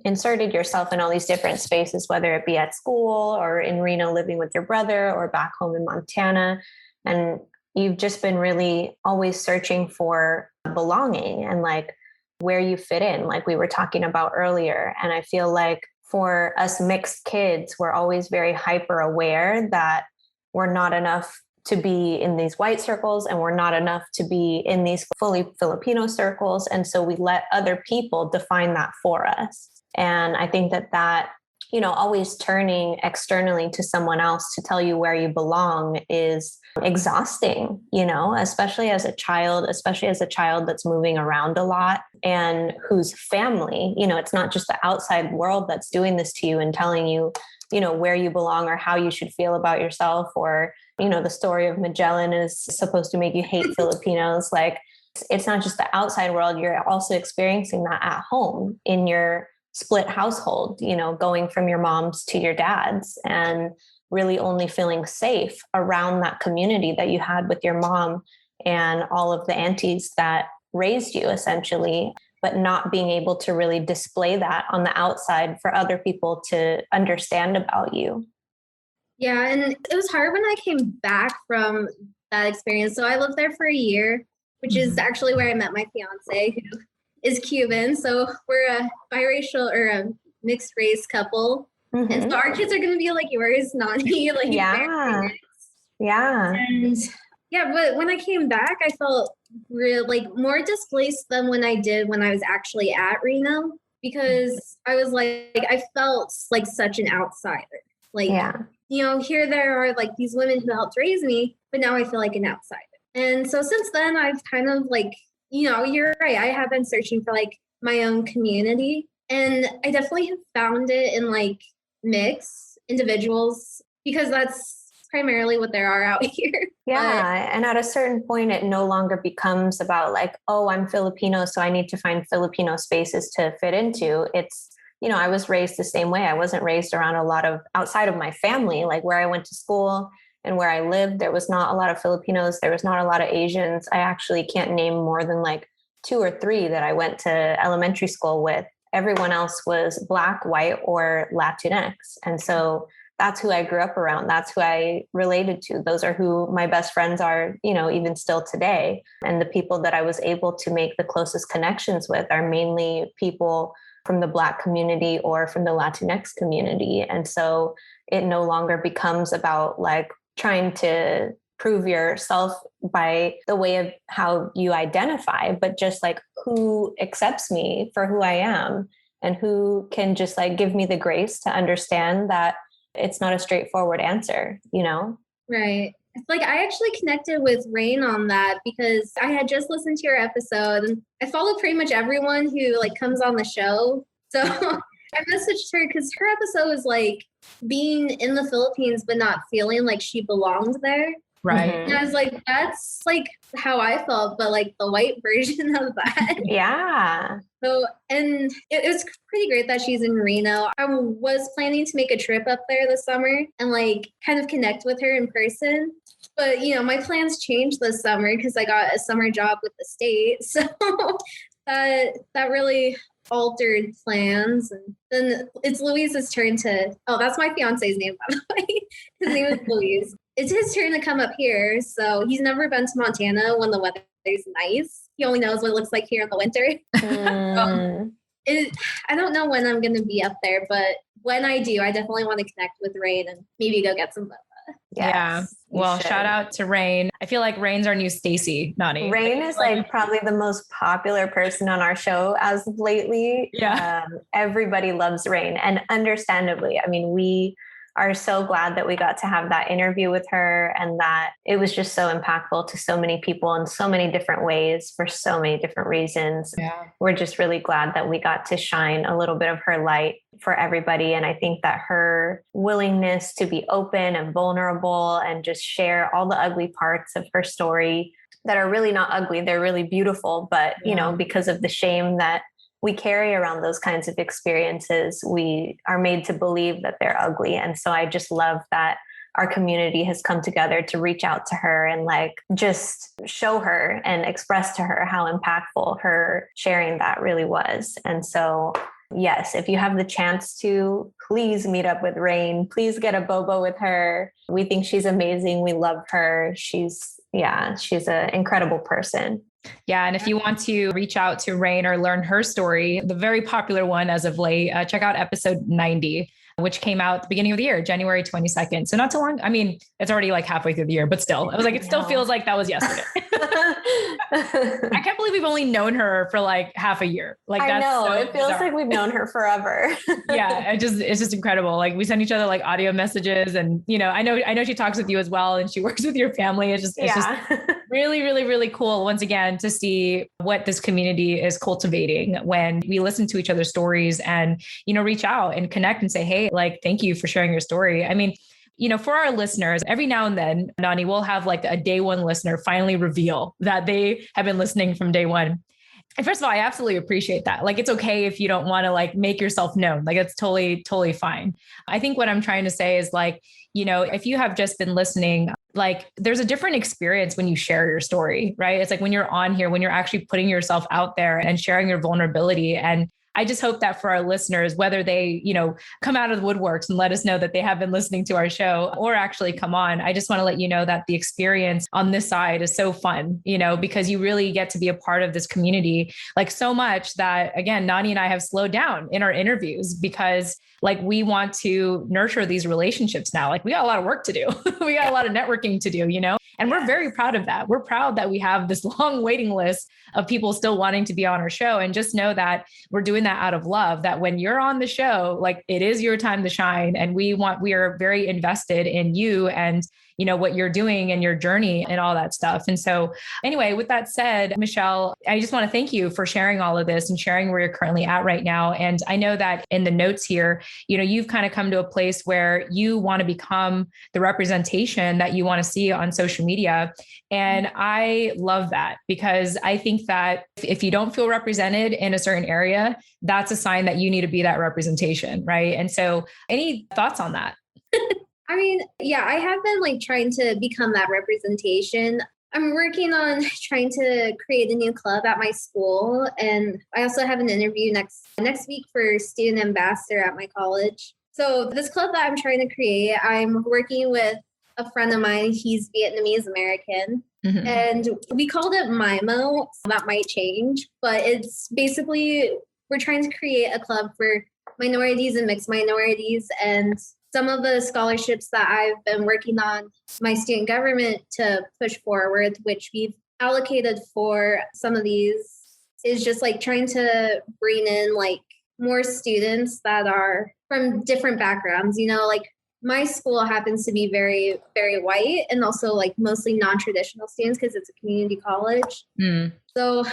inserted yourself in all these different spaces, whether it be at school or in Reno living with your brother or back home in Montana. And you've just been really always searching for belonging and like where you fit in, like we were talking about earlier. And I feel like for us mixed kids, we're always very hyper aware that we're not enough to be in these white circles and we're not enough to be in these fully Filipino circles. And so we let other people define that for us. And I think that, always turning externally to someone else to tell you where you belong is exhausting, especially as a child that's moving around a lot and whose family, it's not just the outside world that's doing this to you and telling you, where you belong or how you should feel about yourself, or, the story of Magellan is supposed to make you hate Filipinos. Like it's not just the outside world. You're also experiencing that at home in your split household, going from your mom's to your dad's and really only feeling safe around that community that you had with your mom and all of the aunties that raised you essentially, but not being able to really display that on the outside for other people to understand about you. Yeah. And it was hard when I came back from that experience. So I lived there for a year, which is actually where I met my fiance, who is Cuban. So we're a biracial or a mixed race couple. And so our kids are going to be like yours, Nani. Like, yeah. And but when I came back, I felt more displaced than when I did when I was actually at Reno, because I was like, I felt like such an outsider. Like, here there are like these women who helped raise me, but now I feel like an outsider. And so since then, I've kind of like, you're right. I have been searching for like my own community, and I definitely have found it in like mixed individuals because that's primarily what there are out here. Yeah. And at a certain point, it no longer becomes about like, oh, I'm Filipino, so I need to find Filipino spaces to fit into. It's, I was raised the same way. I wasn't raised around a lot of outside of my family, like where I went to school and where I lived, there was not a lot of Filipinos. There was not a lot of Asians. I actually can't name more than like 2 or 3 that I went to elementary school with. Everyone else was Black, white, or Latinx. And so that's who I grew up around. That's who I related to. Those are who my best friends are, even still today. And the people that I was able to make the closest connections with are mainly people from the Black community or from the Latinx community. And so it no longer becomes about like trying to prove yourself by the way of how you identify, but just like who accepts me for who I am and who can just like give me the grace to understand that it's not a straightforward answer, you know? Right. Like I actually connected with Rain on that because I had just listened to your episode and I follow pretty much everyone who like comes on the show. So I messaged her because her episode was like being in the Philippines but not feeling like she belonged there. Right. And I was like, that's like how I felt, but like the white version of that. Yeah. So, and it was pretty great that she's in Reno. I was planning to make a trip up there this summer and like kind of connect with her in person. But, you know, my plans changed this summer because I got a summer job with the state. So that really altered plans. And then it's Louise's turn that's my fiance's name, by the way. His name is Louise. It's his turn to come up here. So he's never been to Montana when the weather is nice. He only knows what it looks like here in the winter. I don't know when I'm going to be up there, but when I do, I definitely want to connect with Rain and maybe go get some boba. Yes, yeah. Well, shout out to Rain. I feel like Rain's our new Stacy, Nani. Rain is like probably the most popular person on our show as of lately. Yeah. Everybody loves Rain, and understandably. I mean, we are so glad that we got to have that interview with her and that it was just so impactful to so many people in so many different ways for so many different reasons. Yeah. We're just really glad that we got to shine a little bit of her light for everybody. And I think that her willingness to be open and vulnerable and just share all the ugly parts of her story that are really not ugly, they're really beautiful, but you know, because of the shame that we carry around those kinds of experiences, we are made to believe that they're ugly. And so I just love that our community has come together to reach out to her and like just show her and express to her how impactful her sharing that really was. And so, yes, if you have the chance to, please meet up with Rain. Please get a boba with her. We think she's amazing. We love her. She's an incredible person. Yeah. And if you want to reach out to Rain or learn her story, the very popular one as of late, check out episode 90, which came out at the beginning of the year, January 22nd. So not too long. I mean, it's already like halfway through the year, but still, I was like, it still feels like that was yesterday. I can't believe we've only known her for like half a year. Like I that's know, so it feels bizarre. like we've known her forever. Yeah, it's just incredible. Like we send each other like audio messages, and you know, I know she talks with you as well, and she works with your family. It's just really, really, really cool once again to see what this community is cultivating when we listen to each other's stories and, you know, reach out and connect and say, hey, like, thank you for sharing your story. I mean, you know, for our listeners, every now and then, Nani, we'll have like a day one listener finally reveal that they have been listening from day one. And first of all, I absolutely appreciate that. Like, it's okay if you don't want to like make yourself known. Like, it's totally, totally fine. I think what I'm trying to say is like, you know, if you have just been listening, like there's a different experience when you share your story, right? It's like when you're on here, when you're actually putting yourself out there and sharing your vulnerability. And I just hope that for our listeners, whether they, you know, come out of the woodworks and let us know that they have been listening to our show or actually come on, I just want to let you know that the experience on this side is so fun, you know, because you really get to be a part of this community, like so much that, again, Nani and I have slowed down in our interviews because like we want to nurture these relationships now. Like we got a lot of work to do. We got a lot of networking to do, you know, and we're very proud of that. We're proud that we have this long waiting list of people still wanting to be on our show. And just know that we're doing that out of love, that when you're on the show, like it is your time to shine. And we are very invested in you and, you know, what you're doing and your journey and all that stuff. And so anyway, with that said, Michelle, I just want to thank you for sharing all of this and sharing where you're currently at right now. And I know that in the notes here, you know, you've kind of come to a place where you want to become the representation that you want to see on social media. And I love that because I think that if you don't feel represented in a certain area, that's a sign that you need to be that representation, right? And so any thoughts on that? I mean, yeah, I have been like trying to become that representation. I'm working on trying to create a new club at my school. And I also have an interview next week for student ambassador at my college. So this club that I'm trying to create, I'm working with a friend of mine. He's Vietnamese American. Mm-hmm. And we called it MIMO. That might change, but it's basically, we're trying to create a club for minorities and mixed minorities. And some of the scholarships that I've been working on my student government to push forward, which we've allocated for some of these, is just like trying to bring in like more students that are from different backgrounds. You know, like my school happens to be very, very white and also like mostly non-traditional students because it's a community college. So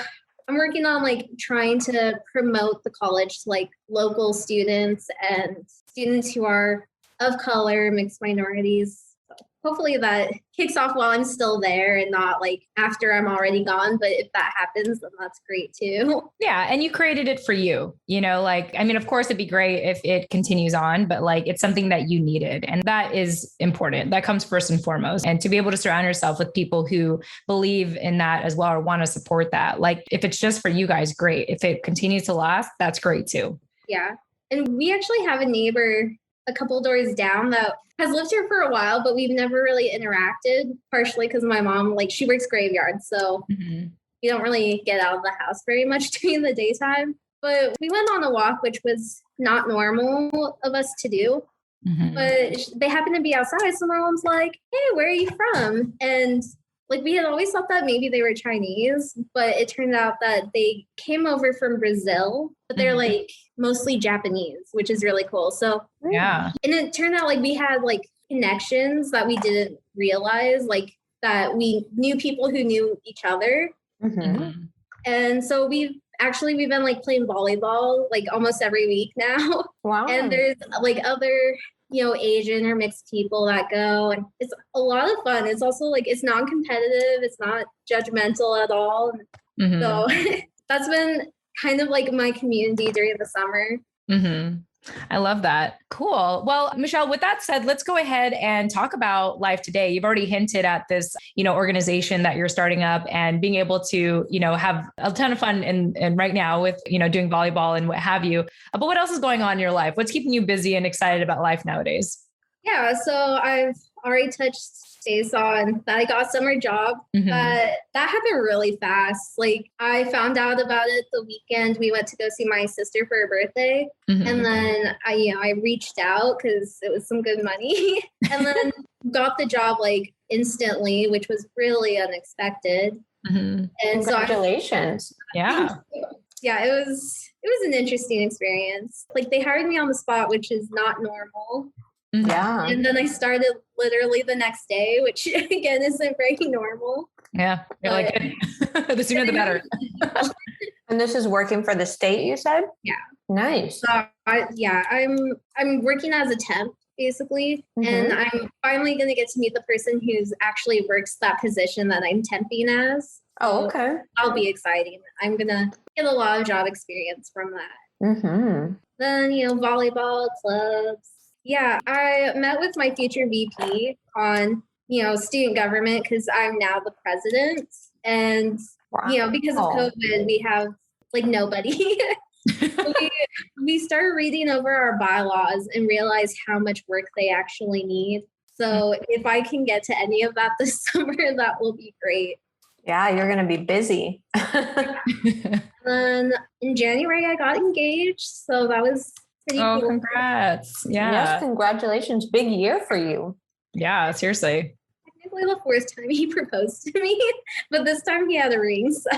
I'm working on like trying to promote the college to like local students and students who are of color, mixed minorities. So hopefully that kicks off while I'm still there and not like after I'm already gone. But if that happens, then that's great too. Yeah. And you created it for you, you know, like, I mean, of course it'd be great if it continues on, but like, it's something that you needed. And that is important. That comes first and foremost. And to be able to surround yourself with people who believe in that as well, or want to support that. Like if it's just for you guys, great. If it continues to last, that's great too. Yeah. And we actually have a neighbor a couple doors down that has lived here for a while, but we've never really interacted, partially because my mom, like she works graveyard. So we don't really get out of the house very much during the daytime. But we went on a walk, which was not normal of us to do. But they happened to be outside. So my mom's like, hey, where are you from? And like we had always thought that maybe they were Chinese, but it turned out that they came over from Brazil, but they're like mostly Japanese, which is really cool. So yeah. And it turned out like we had like connections that we didn't realize, like that we knew people who knew each other. And so we've been like playing volleyball like almost every week now. Wow. And there's like other, you know, Asian or mixed people that go, and it's a lot of fun. It's also like, it's non-competitive. It's not judgmental at all. So that's been kind of like my community during the summer. I love that. Cool. Well, Michelle, with that said, let's go ahead and talk about life today. You've already hinted at this, you know, organization that you're starting up and being able to, you know, have a ton of fun and right now with, you know, doing volleyball and what have you. But what else is going on in your life? What's keeping you busy and excited about life nowadays? Yeah, so I've already touched base on that I got a summer job, but that happened really fast. Like I found out about it the weekend we went to go see my sister for her birthday. And then I reached out because it was some good money and then got the job like instantly, which was really unexpected. And congratulations. Yeah, it was an interesting experience. Like they hired me on the spot, which is not normal. Yeah. And then I started literally the next day, which again isn't very normal. Yeah. You're like, the sooner the better. And this is working for the state, you said? Yeah. Nice. So I'm working as a temp basically. And I'm finally going to get to meet the person who's actually works that position that I'm temping as. Oh, okay. That'll be exciting. I'm going to get a lot of job experience from that. Then, you know, volleyball clubs. Yeah, I met with my future VP on, you know, student government because I'm now the president. And, you know, because of COVID, we have like nobody. we started reading over our bylaws and realized how much work they actually need. So if I can get to any of that this summer, that will be great. Yeah, you're going to be busy. Then in January, I got engaged. So that was pretty cool. Congrats. Yeah. Yes, congratulations. Big year for you. Yeah, seriously. Technically the first time he proposed to me, but this time he had a ring. So,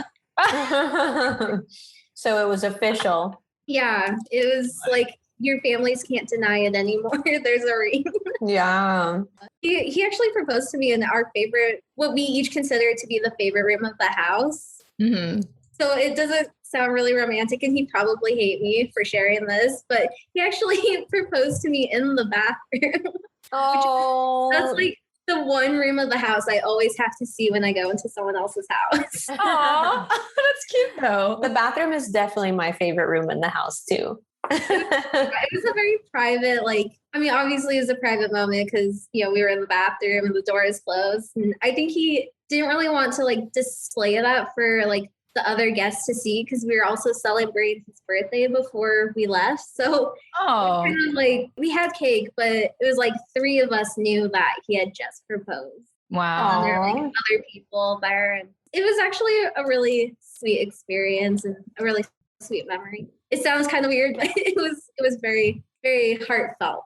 so it was official. Yeah, it was like your families can't deny it anymore. There's a ring. Yeah. He actually proposed to me in our favorite, what we each consider to be the favorite room of the house. So it doesn't sound really romantic and he'd probably hate me for sharing this, but he actually proposed to me in the bathroom. Oh. That's like the one room of the house I always have to see when I go into someone else's house. Aw, that's cute though. The bathroom is definitely my favorite room in the house too. It was a very private, like, I mean, obviously it was a private moment because, you know, we were in the bathroom and the door is closed. And I think he didn't really want to like display that for like the other guests to see because we were also celebrating his birthday before we left. So kind of like we had cake, but it was like 3 of us knew that he had just proposed. Wow. And there were like other people there. And it was actually a really sweet experience and a really sweet memory. It sounds kind of weird, but it was very, very heartfelt.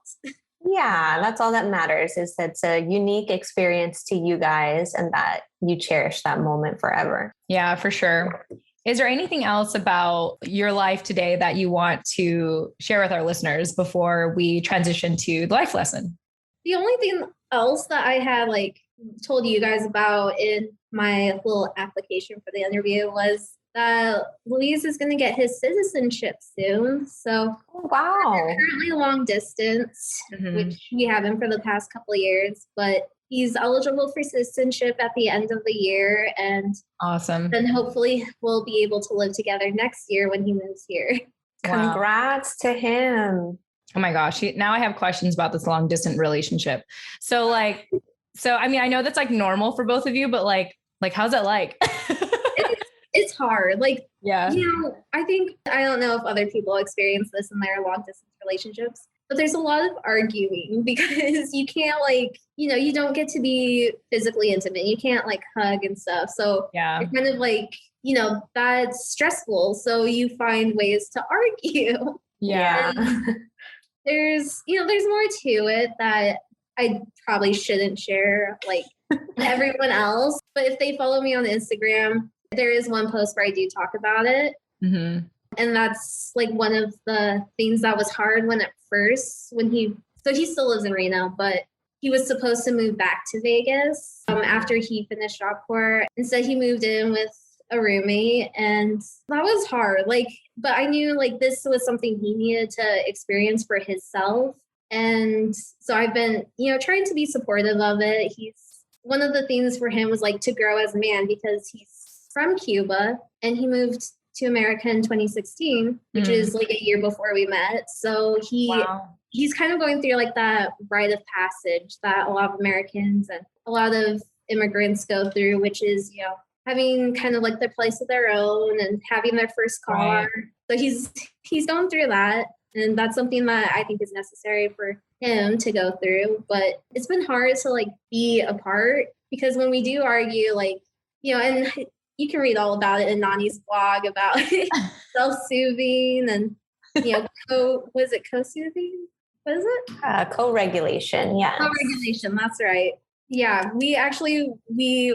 Yeah, that's all that matters, is that it's a unique experience to you guys and that you cherish that moment forever. Yeah, for sure. Is there anything else about your life today that you want to share with our listeners before we transition to the life lesson? The only thing else that I had like told you guys about in my little application for the interview was that Luis is going to get his citizenship soon. So Wow. we're currently long distance, which we haven't for the past couple of years, but he's eligible for citizenship at the end of the year. And awesome. then hopefully we'll be able to live together next year when he moves here. Wow. Congrats to him. Oh my gosh. Now I have questions about this long distance relationship. So I mean, I know that's like normal for both of you, but like, how's it like? It's hard. Like, yeah, I don't know if other people experience this in their long distance relationships, but there's a lot of arguing because you can't like, you don't get to be physically intimate. You can't like hug and stuff. So yeah, you're kind of like, that's stressful. So you find ways to argue. Yeah. There's more to it that I probably shouldn't share like everyone else. But if they follow me on Instagram, there is one post where I do talk about it. Mm-hmm. And that's like one of the things that was hard when he still lives in Reno, but he was supposed to move back to Vegas after he finished Job Corps. Instead, he moved in with a roommate, and that was hard. But I knew this was something he needed to experience for himself. And so I've been, trying to be supportive of it. One of the things for him was to grow as a man, because he's from Cuba and he moved to America in 2016, which is a year before we met. So he's kind of going through that rite of passage that a lot of Americans and a lot of immigrants go through, which is, having kind of their place of their own and having their first car. Right. So he's going through that. And that's something that I think is necessary for him to go through. But it's been hard to be apart, because when we do argue, and you can read all about it in Nani's blog about self-soothing and, was it co-soothing? What is it? Co-regulation. Yeah. Co-regulation. That's right. Yeah. We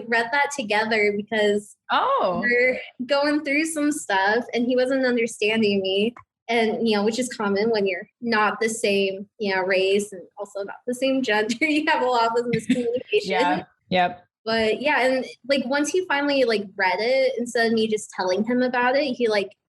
read that together because we're going through some stuff and he wasn't understanding me. And, which is common when you're not the same, race and also not the same gender. You have a lot of miscommunication. Yeah. Yep. But yeah, and once he finally read it, instead of me just telling him about it, he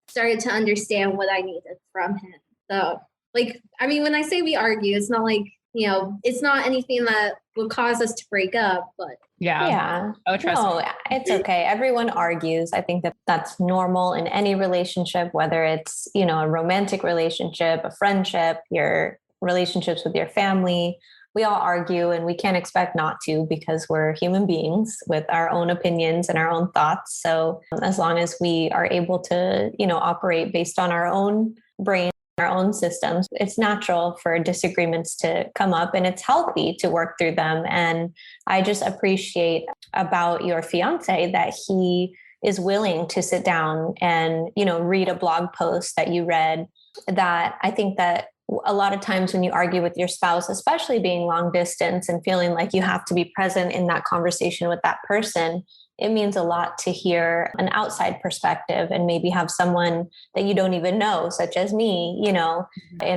started to understand what I needed from him. So when I say we argue, it's not it's not anything that would cause us to break up, but yeah. Oh, trust me. It's okay. Everyone argues. I think that that's normal in any relationship, whether it's, a romantic relationship, a friendship, your relationships with your family. We all argue, and we can't expect not to, because we're human beings with our own opinions and our own thoughts. So as long as we are able to, operate based on our own brain, our own systems, it's natural for disagreements to come up, and it's healthy to work through them. And I just appreciate about your fiance that he is willing to sit down and, read a blog post that you read. That I think that a lot of times when you argue with your spouse, especially being long distance and feeling like you have to be present in that conversation with that person, it means a lot to hear an outside perspective and maybe have someone that you don't even know, such as me, in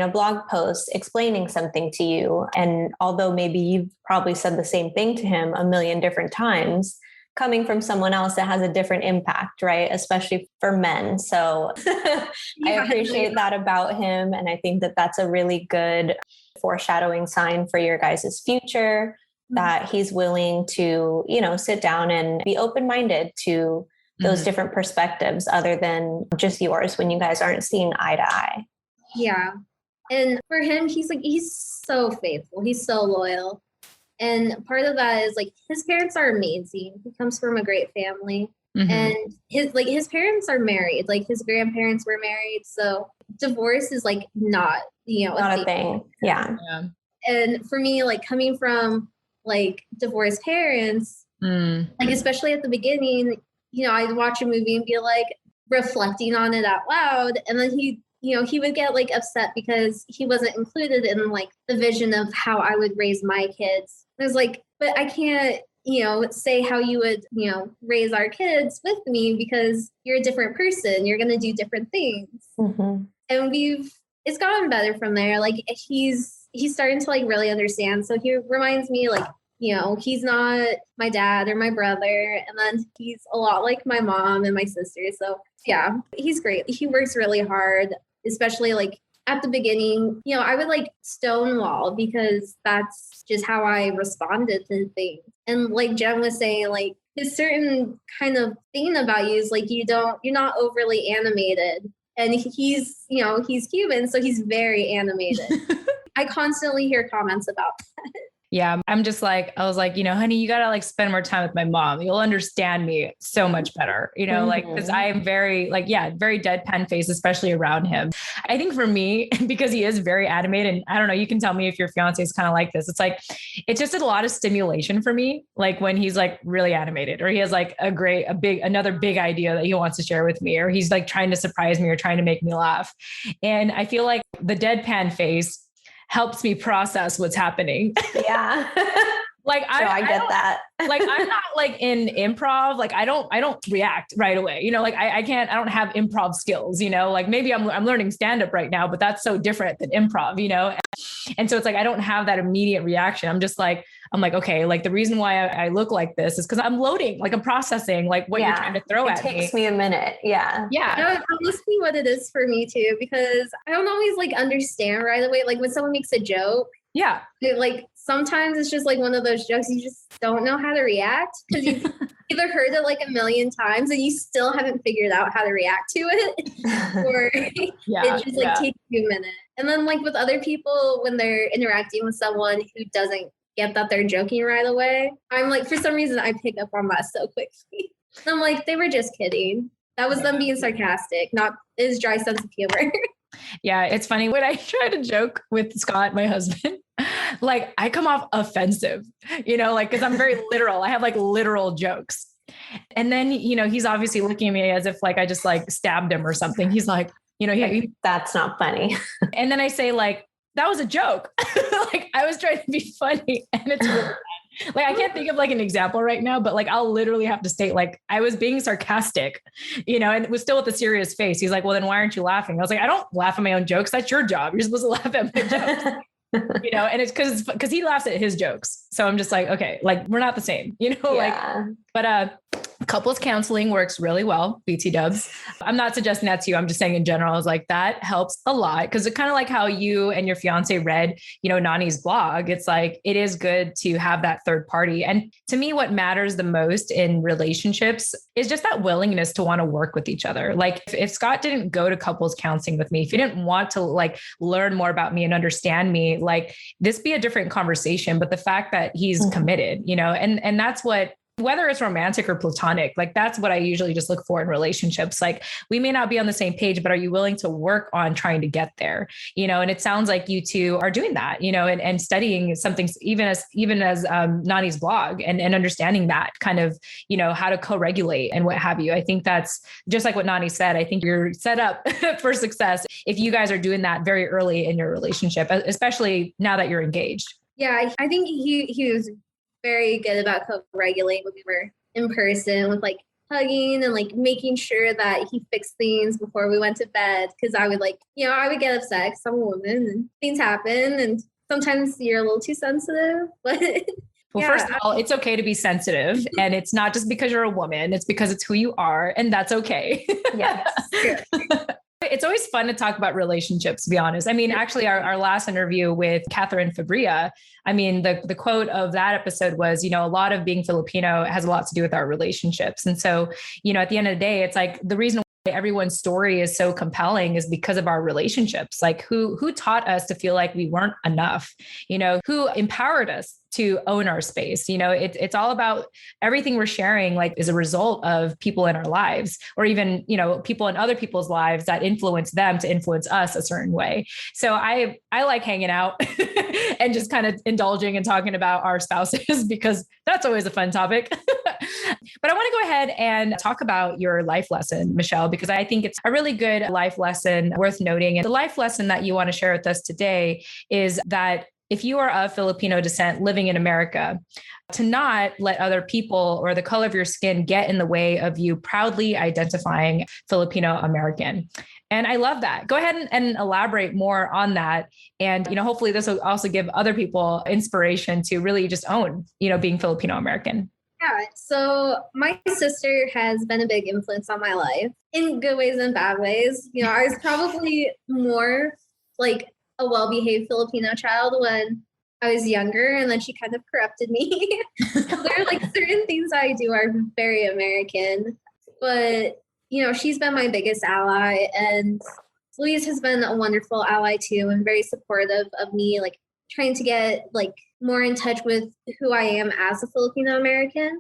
a blog post explaining something to you. And although maybe you've probably said the same thing to him a million different times, coming from someone else that has a different impact, right? Especially for men. So I appreciate that about him. And I think that that's a really good foreshadowing sign for your guys' future, that he's willing to, sit down and be open-minded to those different perspectives other than just yours when you guys aren't seeing eye to eye. Yeah. And for him, he's so faithful. He's so loyal. And part of that is his parents are amazing. He comes from a great family. And his parents are married. His grandparents were married. So divorce is not, not a thing. Yeah. And for me, coming from divorced parents, especially at the beginning, I'd watch a movie and be reflecting on it out loud. And then he'd he would get like upset because he wasn't included in like the vision of how I would raise my kids. I was like, but I can't, say how you would, raise our kids with me because you're a different person. You're going to do different things. Mm-hmm. And it's gotten better from there. Like he's starting to like really understand. So he reminds me like, he's not my dad or my brother. And then he's a lot like my mom and my sister. So yeah, he's great. He works really hard, especially like at the beginning, I would like stonewall because that's just how I responded to things. And like Jen was saying, like his certain kind of thing about you is like, you're not overly animated. And he's Cuban, so he's very animated. I constantly hear comments about that. Yeah. I was like, honey, you got to like spend more time with my mom. You'll understand me so much better, like, cause I am very very deadpan face, especially around him. I think for me, because he is very animated, and I don't know, you can tell me if your fiance is kind of like this. It's like, it's just a lot of stimulation for me. Like when he's like really animated, or he has like another big idea that he wants to share with me, or he's like trying to surprise me or trying to make me laugh. And I feel like the deadpan face helps me process what's happening. Yeah. Like I get that. Like I'm not like in improv. Like I don't react right away. Like I don't have improv skills, like maybe I'm learning stand-up right now, but that's so different than improv, And so it's like, I don't have that immediate reaction. I'm like, okay, like the reason why I look like this is because I'm loading, like I'm processing like what you're trying to throw at me. It takes me a minute. Yeah. Yeah. That must be what it is for me too, because I don't always like understand right away. Like when someone makes a joke. Yeah. Like sometimes it's just like one of those jokes you just don't know how to react because you've either heard it like a million times and you still haven't figured out how to react to it, or it just like takes you a minute. And then like with other people, when they're interacting with someone who doesn't get that they're joking right away, I'm like, for some reason, I pick up on that so quickly. I'm like, they were just kidding. That was them being sarcastic, not his dry sense of humor. Yeah, it's funny when I try to joke with Scott, my husband, like I come off offensive, like, cause I'm very literal. I have like literal jokes. And then, he's obviously looking at me as if like I just like stabbed him or something. He's like, that's not funny. And then I say like, that was a joke. Like I was trying to be funny, and it's really bad. Like I can't think of like an example right now, but like I'll literally have to state like I was being sarcastic, and it was still with a serious face. He's like, well, then why aren't you laughing? I was like, I don't laugh at my own jokes. That's your job. You're supposed to laugh at my jokes. And it's because he laughs at his jokes. So I'm just like, okay, like we're not the same, but couples counseling works really well. BT dubs. I'm not suggesting that to you. I'm just saying in general, I was like, that helps a lot. Because it's kind of like how you and your fiance read, Nani's blog. It's like, it is good to have that third party. And to me, what matters the most in relationships is just that willingness to want to work with each other. Like if Scott didn't go to couples counseling with me, if he didn't want to like learn more about me and understand me, like this be a different conversation. But the fact that he's committed, and that's what, whether it's romantic or platonic, like that's what I usually just look for in relationships. Like we may not be on the same page, but are you willing to work on trying to get there? And it sounds like you two are doing that, and studying something even as Nani's blog and understanding that kind of, how to co-regulate and what have you. I think that's just like what Nani said. I think you're set up for success if you guys are doing that very early in your relationship, especially now that you're engaged. Yeah, I think he was very good about co-regulating when we were in person with like hugging and like making sure that he fixed things before we went to bed. Cause I would like, I would get upset because I'm a woman and things happen. And sometimes you're a little too sensitive, but well, first of all, it's okay to be sensitive, and it's not just because you're a woman, it's because it's who you are, and that's okay. Yes. It's always fun to talk about relationships, to be honest. I mean, actually our last interview with Catherine Fabria, I mean, the quote of that episode was, a lot of being Filipino has a lot to do with our relationships. And so, at the end of the day, it's like the reason why everyone's story is so compelling is because of our relationships. Like who taught us to feel like we weren't enough, who empowered us to own our space. It's all about everything we're sharing, like is a result of people in our lives, or even, people in other people's lives that influence them to influence us a certain way. So I like hanging out and just kind of indulging and talking about our spouses because that's always a fun topic. But I want to go ahead and talk about your life lesson, Michelle, because I think it's a really good life lesson worth noting. And the life lesson that you want to share with us today is that if you are of Filipino descent living in America, to not let other people or the color of your skin get in the way of you proudly identifying Filipino American. And I love that. Go ahead and elaborate more on that. And, hopefully this will also give other people inspiration to really just own, being Filipino American. Yeah. So my sister has been a big influence on my life in good ways and bad ways. I was probably more like a well-behaved Filipino child when I was younger, and then she kind of corrupted me. There are like certain things I do are very American, but she's been my biggest ally, and Louise has been a wonderful ally too, and very supportive of me, like trying to get like more in touch with who I am as a Filipino American.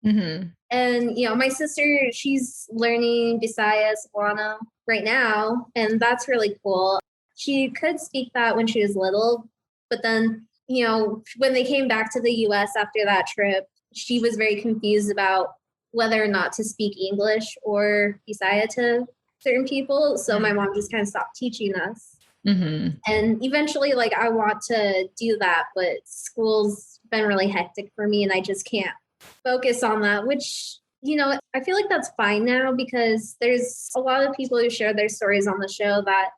Mm-hmm. And my sister, she's learning Bisaya Cebuano right now, and that's really cool. She could speak that when she was little, but then, when they came back to the US after that trip, she was very confused about whether or not to speak English or Bisaya to certain people. So my mom just kind of stopped teaching us. Mm-hmm. And eventually, like, I want to do that, but school's been really hectic for me and I just can't focus on that, which, I feel like that's fine now because there's a lot of people who share their stories on the show that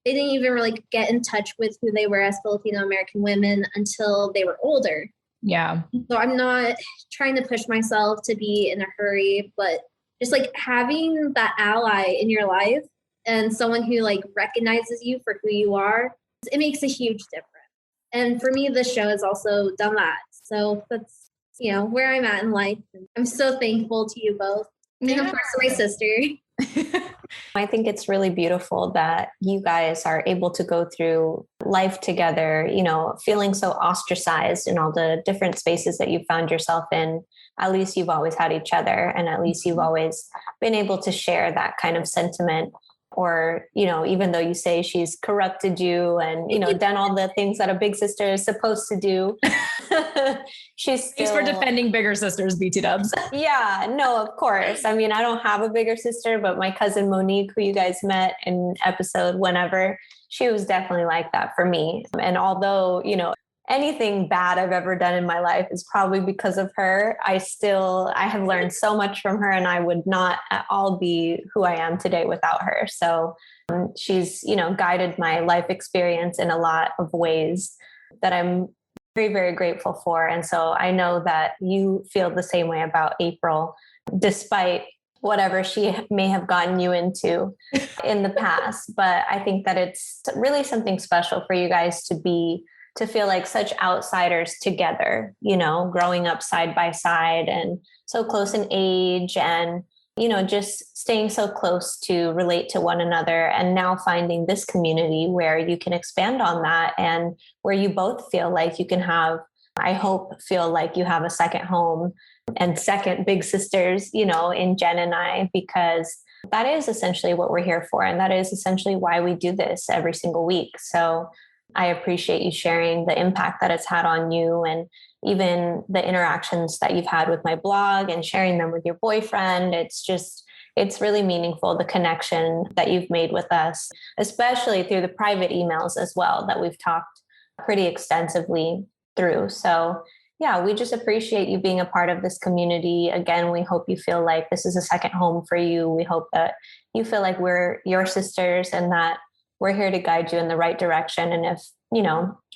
they didn't even really get in touch with who they were as Filipino American women until they were older. Yeah. So I'm not trying to push myself to be in a hurry, but just like having that ally in your life and someone who like recognizes you for who you are, it makes a huge difference. And for me, this show has also done that. So that's, where I'm at in life. I'm so thankful to you both. And of course, my sister. I think it's really beautiful that you guys are able to go through life together, feeling so ostracized in all the different spaces that you found yourself in. At least you've always had each other, and at least you've always been able to share that kind of sentiment. Or, even though you say she's corrupted you and, done all the things that a big sister is supposed to do, she's still... Thanks for defending bigger sisters, BT dubs. Yeah, no, of course. I mean, I don't have a bigger sister, but my cousin Monique, who you guys met in episode whenever, she was definitely like that for me. And although, anything bad I've ever done in my life is probably because of her, I have learned so much from her, and I would not at all be who I am today without her. So she's, guided my life experience in a lot of ways that I'm very, very grateful for. And so I know that you feel the same way about April, despite whatever she may have gotten you into in the past. But I think that it's really something special for you guys to feel like such outsiders together, growing up side by side and so close in age and, just staying so close to relate to one another, and now finding this community where you can expand on that and where you both feel like you can feel like you have a second home and second big sisters, in Jen and I, because that is essentially what we're here for. And that is essentially why we do this every single week. So I appreciate you sharing the impact that it's had on you, and even the interactions that you've had with my blog and sharing them with your boyfriend. It's really meaningful, the connection that you've made with us, especially through the private emails as well that we've talked pretty extensively through. So yeah, we just appreciate you being a part of this community. Again, we hope you feel like this is a second home for you. We hope that you feel like we're your sisters and that we're here to guide you in the right direction. And if,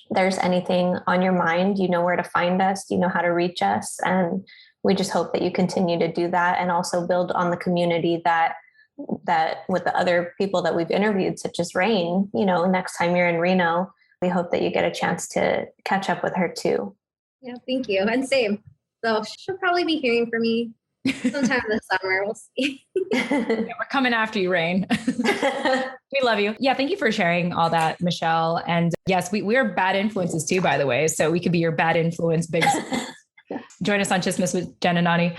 there's anything on your mind, you know where to find us, you know how to reach us. And we just hope that you continue to do that and also build on the community that with the other people that we've interviewed, such as Rain, next time you're in Reno, we hope that you get a chance to catch up with her too. Yeah, thank you. And same. So she'll probably be hearing from me sometime this summer. We'll see. Yeah, we're coming after you, Rain. We love you. Yeah. Thank you for sharing all that, Michelle. And yes, we're bad influences too, by the way. So we could be your bad influence. Join us on Chismis with Jen and Nani.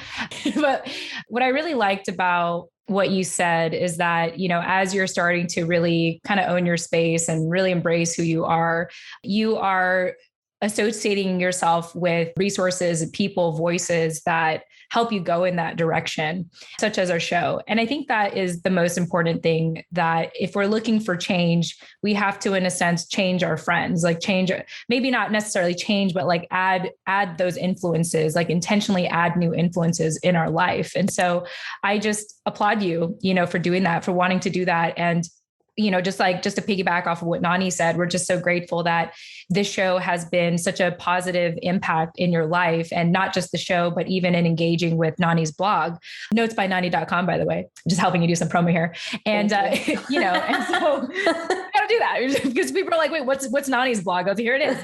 But what I really liked about what you said is that, as you're starting to really kind of own your space and really embrace who you are associating yourself with resources, people, voices that help you go in that direction, such as our show. And I think that is the most important thing, that if we're looking for change, we have to, in a sense, change our friends, like change, maybe not necessarily change, but like add those influences, like intentionally add new influences in our life. And so I just applaud you, for doing that, for wanting to do that. And just to piggyback off of what Nani said, we're just so grateful that this show has been such a positive impact in your life, and not just the show, but even in engaging with Nani's blog, notesbynani.com, by the way, just helping you do some promo here. And, and so gotta do that, because people are like, wait, what's Nani's blog? I was like, here it is.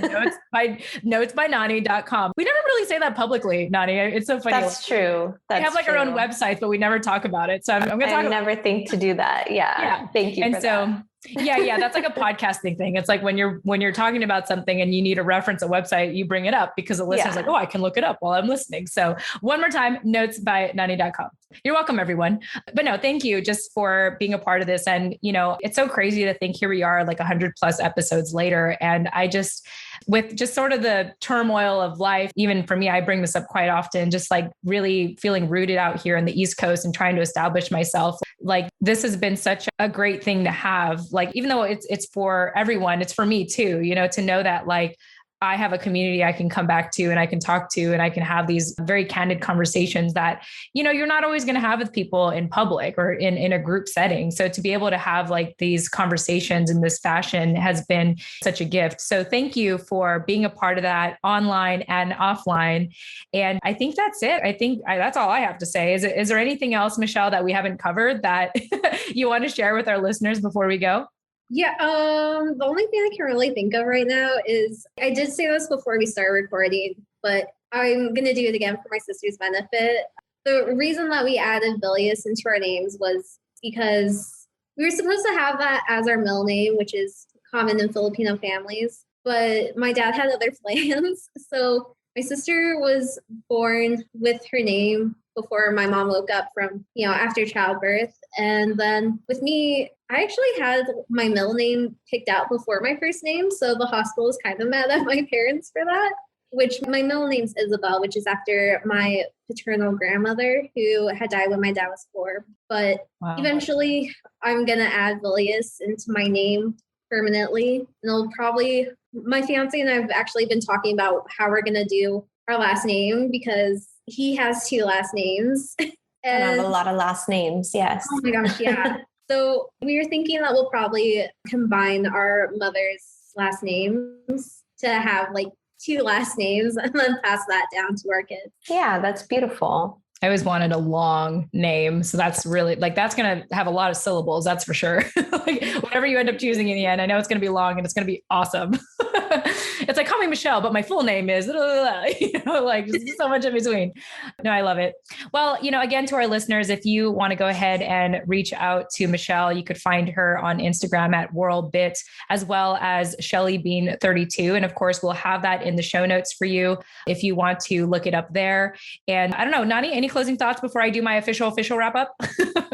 Notesbynani.com. We never really say that publicly, Nani. It's so funny. That's true. We have like our own websites, but we never talk about it. So I'm going to talk. I never think to do that. Yeah. Thank you. And so, yeah, that's like a podcasting thing. It's like when you're talking about something and you need to reference a website, you bring it up because the listener's like, oh, I can look it up while I'm listening. So one more time, notesbynani.com. You're welcome, everyone. But no, thank you just for being a part of this. And, it's so crazy to think here we are like 100+ episodes later. And I just, with just sort of the turmoil of life, even for me, I bring this up quite often, just like really feeling rooted out here in the East Coast and trying to establish myself. Like this has been such a great thing to have, like, even though it's for everyone, it's for me too, to know that like, I have a community I can come back to and I can talk to, and I can have these very candid conversations that, you're not always going to have with people in public or in a group setting. So to be able to have like these conversations in this fashion has been such a gift. So thank you for being a part of that online and offline. And I think that's it. I think that's all I have to say. Is there anything else, Michelle, that we haven't covered that you want to share with our listeners before we go? Yeah, the only thing I can really think of right now is, I did say this before we started recording, but I'm going to do it again for my sister's benefit. The reason that we added Vilius into our names was because we were supposed to have that as our middle name, which is common in Filipino families, but my dad had other plans. So my sister was born with her name before my mom woke up from, after childbirth. And then with me, I actually had my middle name picked out before my first name. So the hospital was kind of mad at my parents for that, which my middle name's Isabel, which is after my paternal grandmother who had died when my dad was 4. But eventually I'm going to add Vilius into my name permanently. And it'll probably, my fiance and I have actually been talking about how we're going to do our last name, because he has 2 last names. And I have a lot of last names. Yes. Oh my gosh. Yeah. So we were thinking that we'll probably combine our mother's last names to have like 2 last names and then pass that down to our kids. Yeah, that's beautiful. I always wanted a long name. So that's really like, that's going to have a lot of syllables. That's for sure. Like whatever you end up choosing in the end, I know it's going to be long and it's going to be awesome. It's like, call me Michelle, but my full name is, like just so much in between. No, I love it. Well, again, to our listeners, if you want to go ahead and reach out to Michelle, you could find her on Instagram at WhirlBit, as well as ShellyBean32. And of course, we'll have that in the show notes for you if you want to look it up there. And I don't know, Nani, any closing thoughts before I do my official wrap up?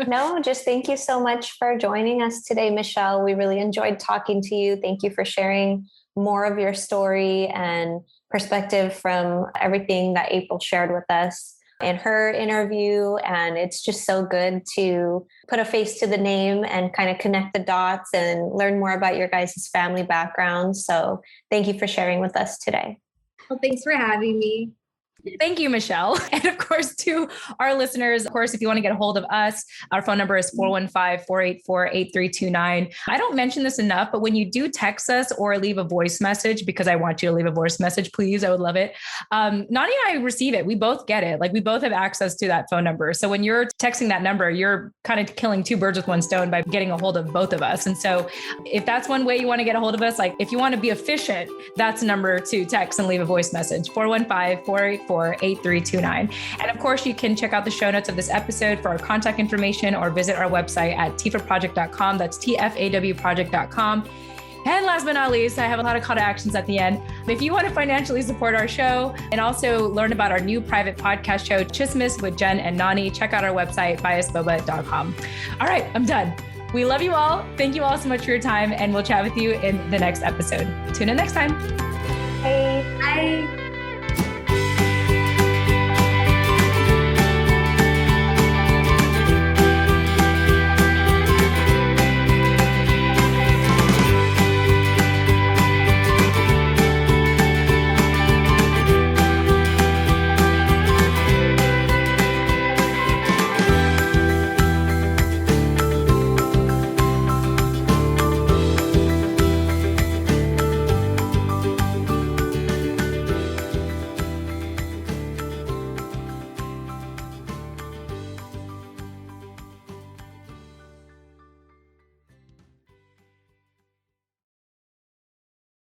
No, just thank you so much for joining us today, Michelle. We really enjoyed talking to you. Thank you for sharing more of your story and perspective from everything that April shared with us in her interview. And it's just so good to put a face to the name and kind of connect the dots and learn more about your guys' family background. So thank you for sharing with us today. Well, thanks for having me. Thank you, Michelle. And of course, to our listeners, of course, if you want to get a hold of us, our phone number is 415-484-8329. I don't mention this enough, but when you do text us or leave a voice message, because I want you to leave a voice message, please, I would love it. Nani and I receive it. We both get it. Like we both have access to that phone number. So when you're texting that number, you're kind of killing 2 birds with one stone by getting a hold of both of us. And so if that's one way you want to get a hold of us, like if you want to be efficient, that's the number to text and leave a voice message, 415-484-8329. And of course, you can check out the show notes of this episode for our contact information or visit our website at TFAWproject.com. That's TFAWproject.com. And last but not least, I have a lot of call to actions at the end. If you want to financially support our show and also learn about our new private podcast show, Chismis with Jen and Nani, check out our website, biasboba.com. All right, I'm done. We love you all. Thank you all so much for your time, and we'll chat with you in the next episode. Tune in next time. Bye. Bye.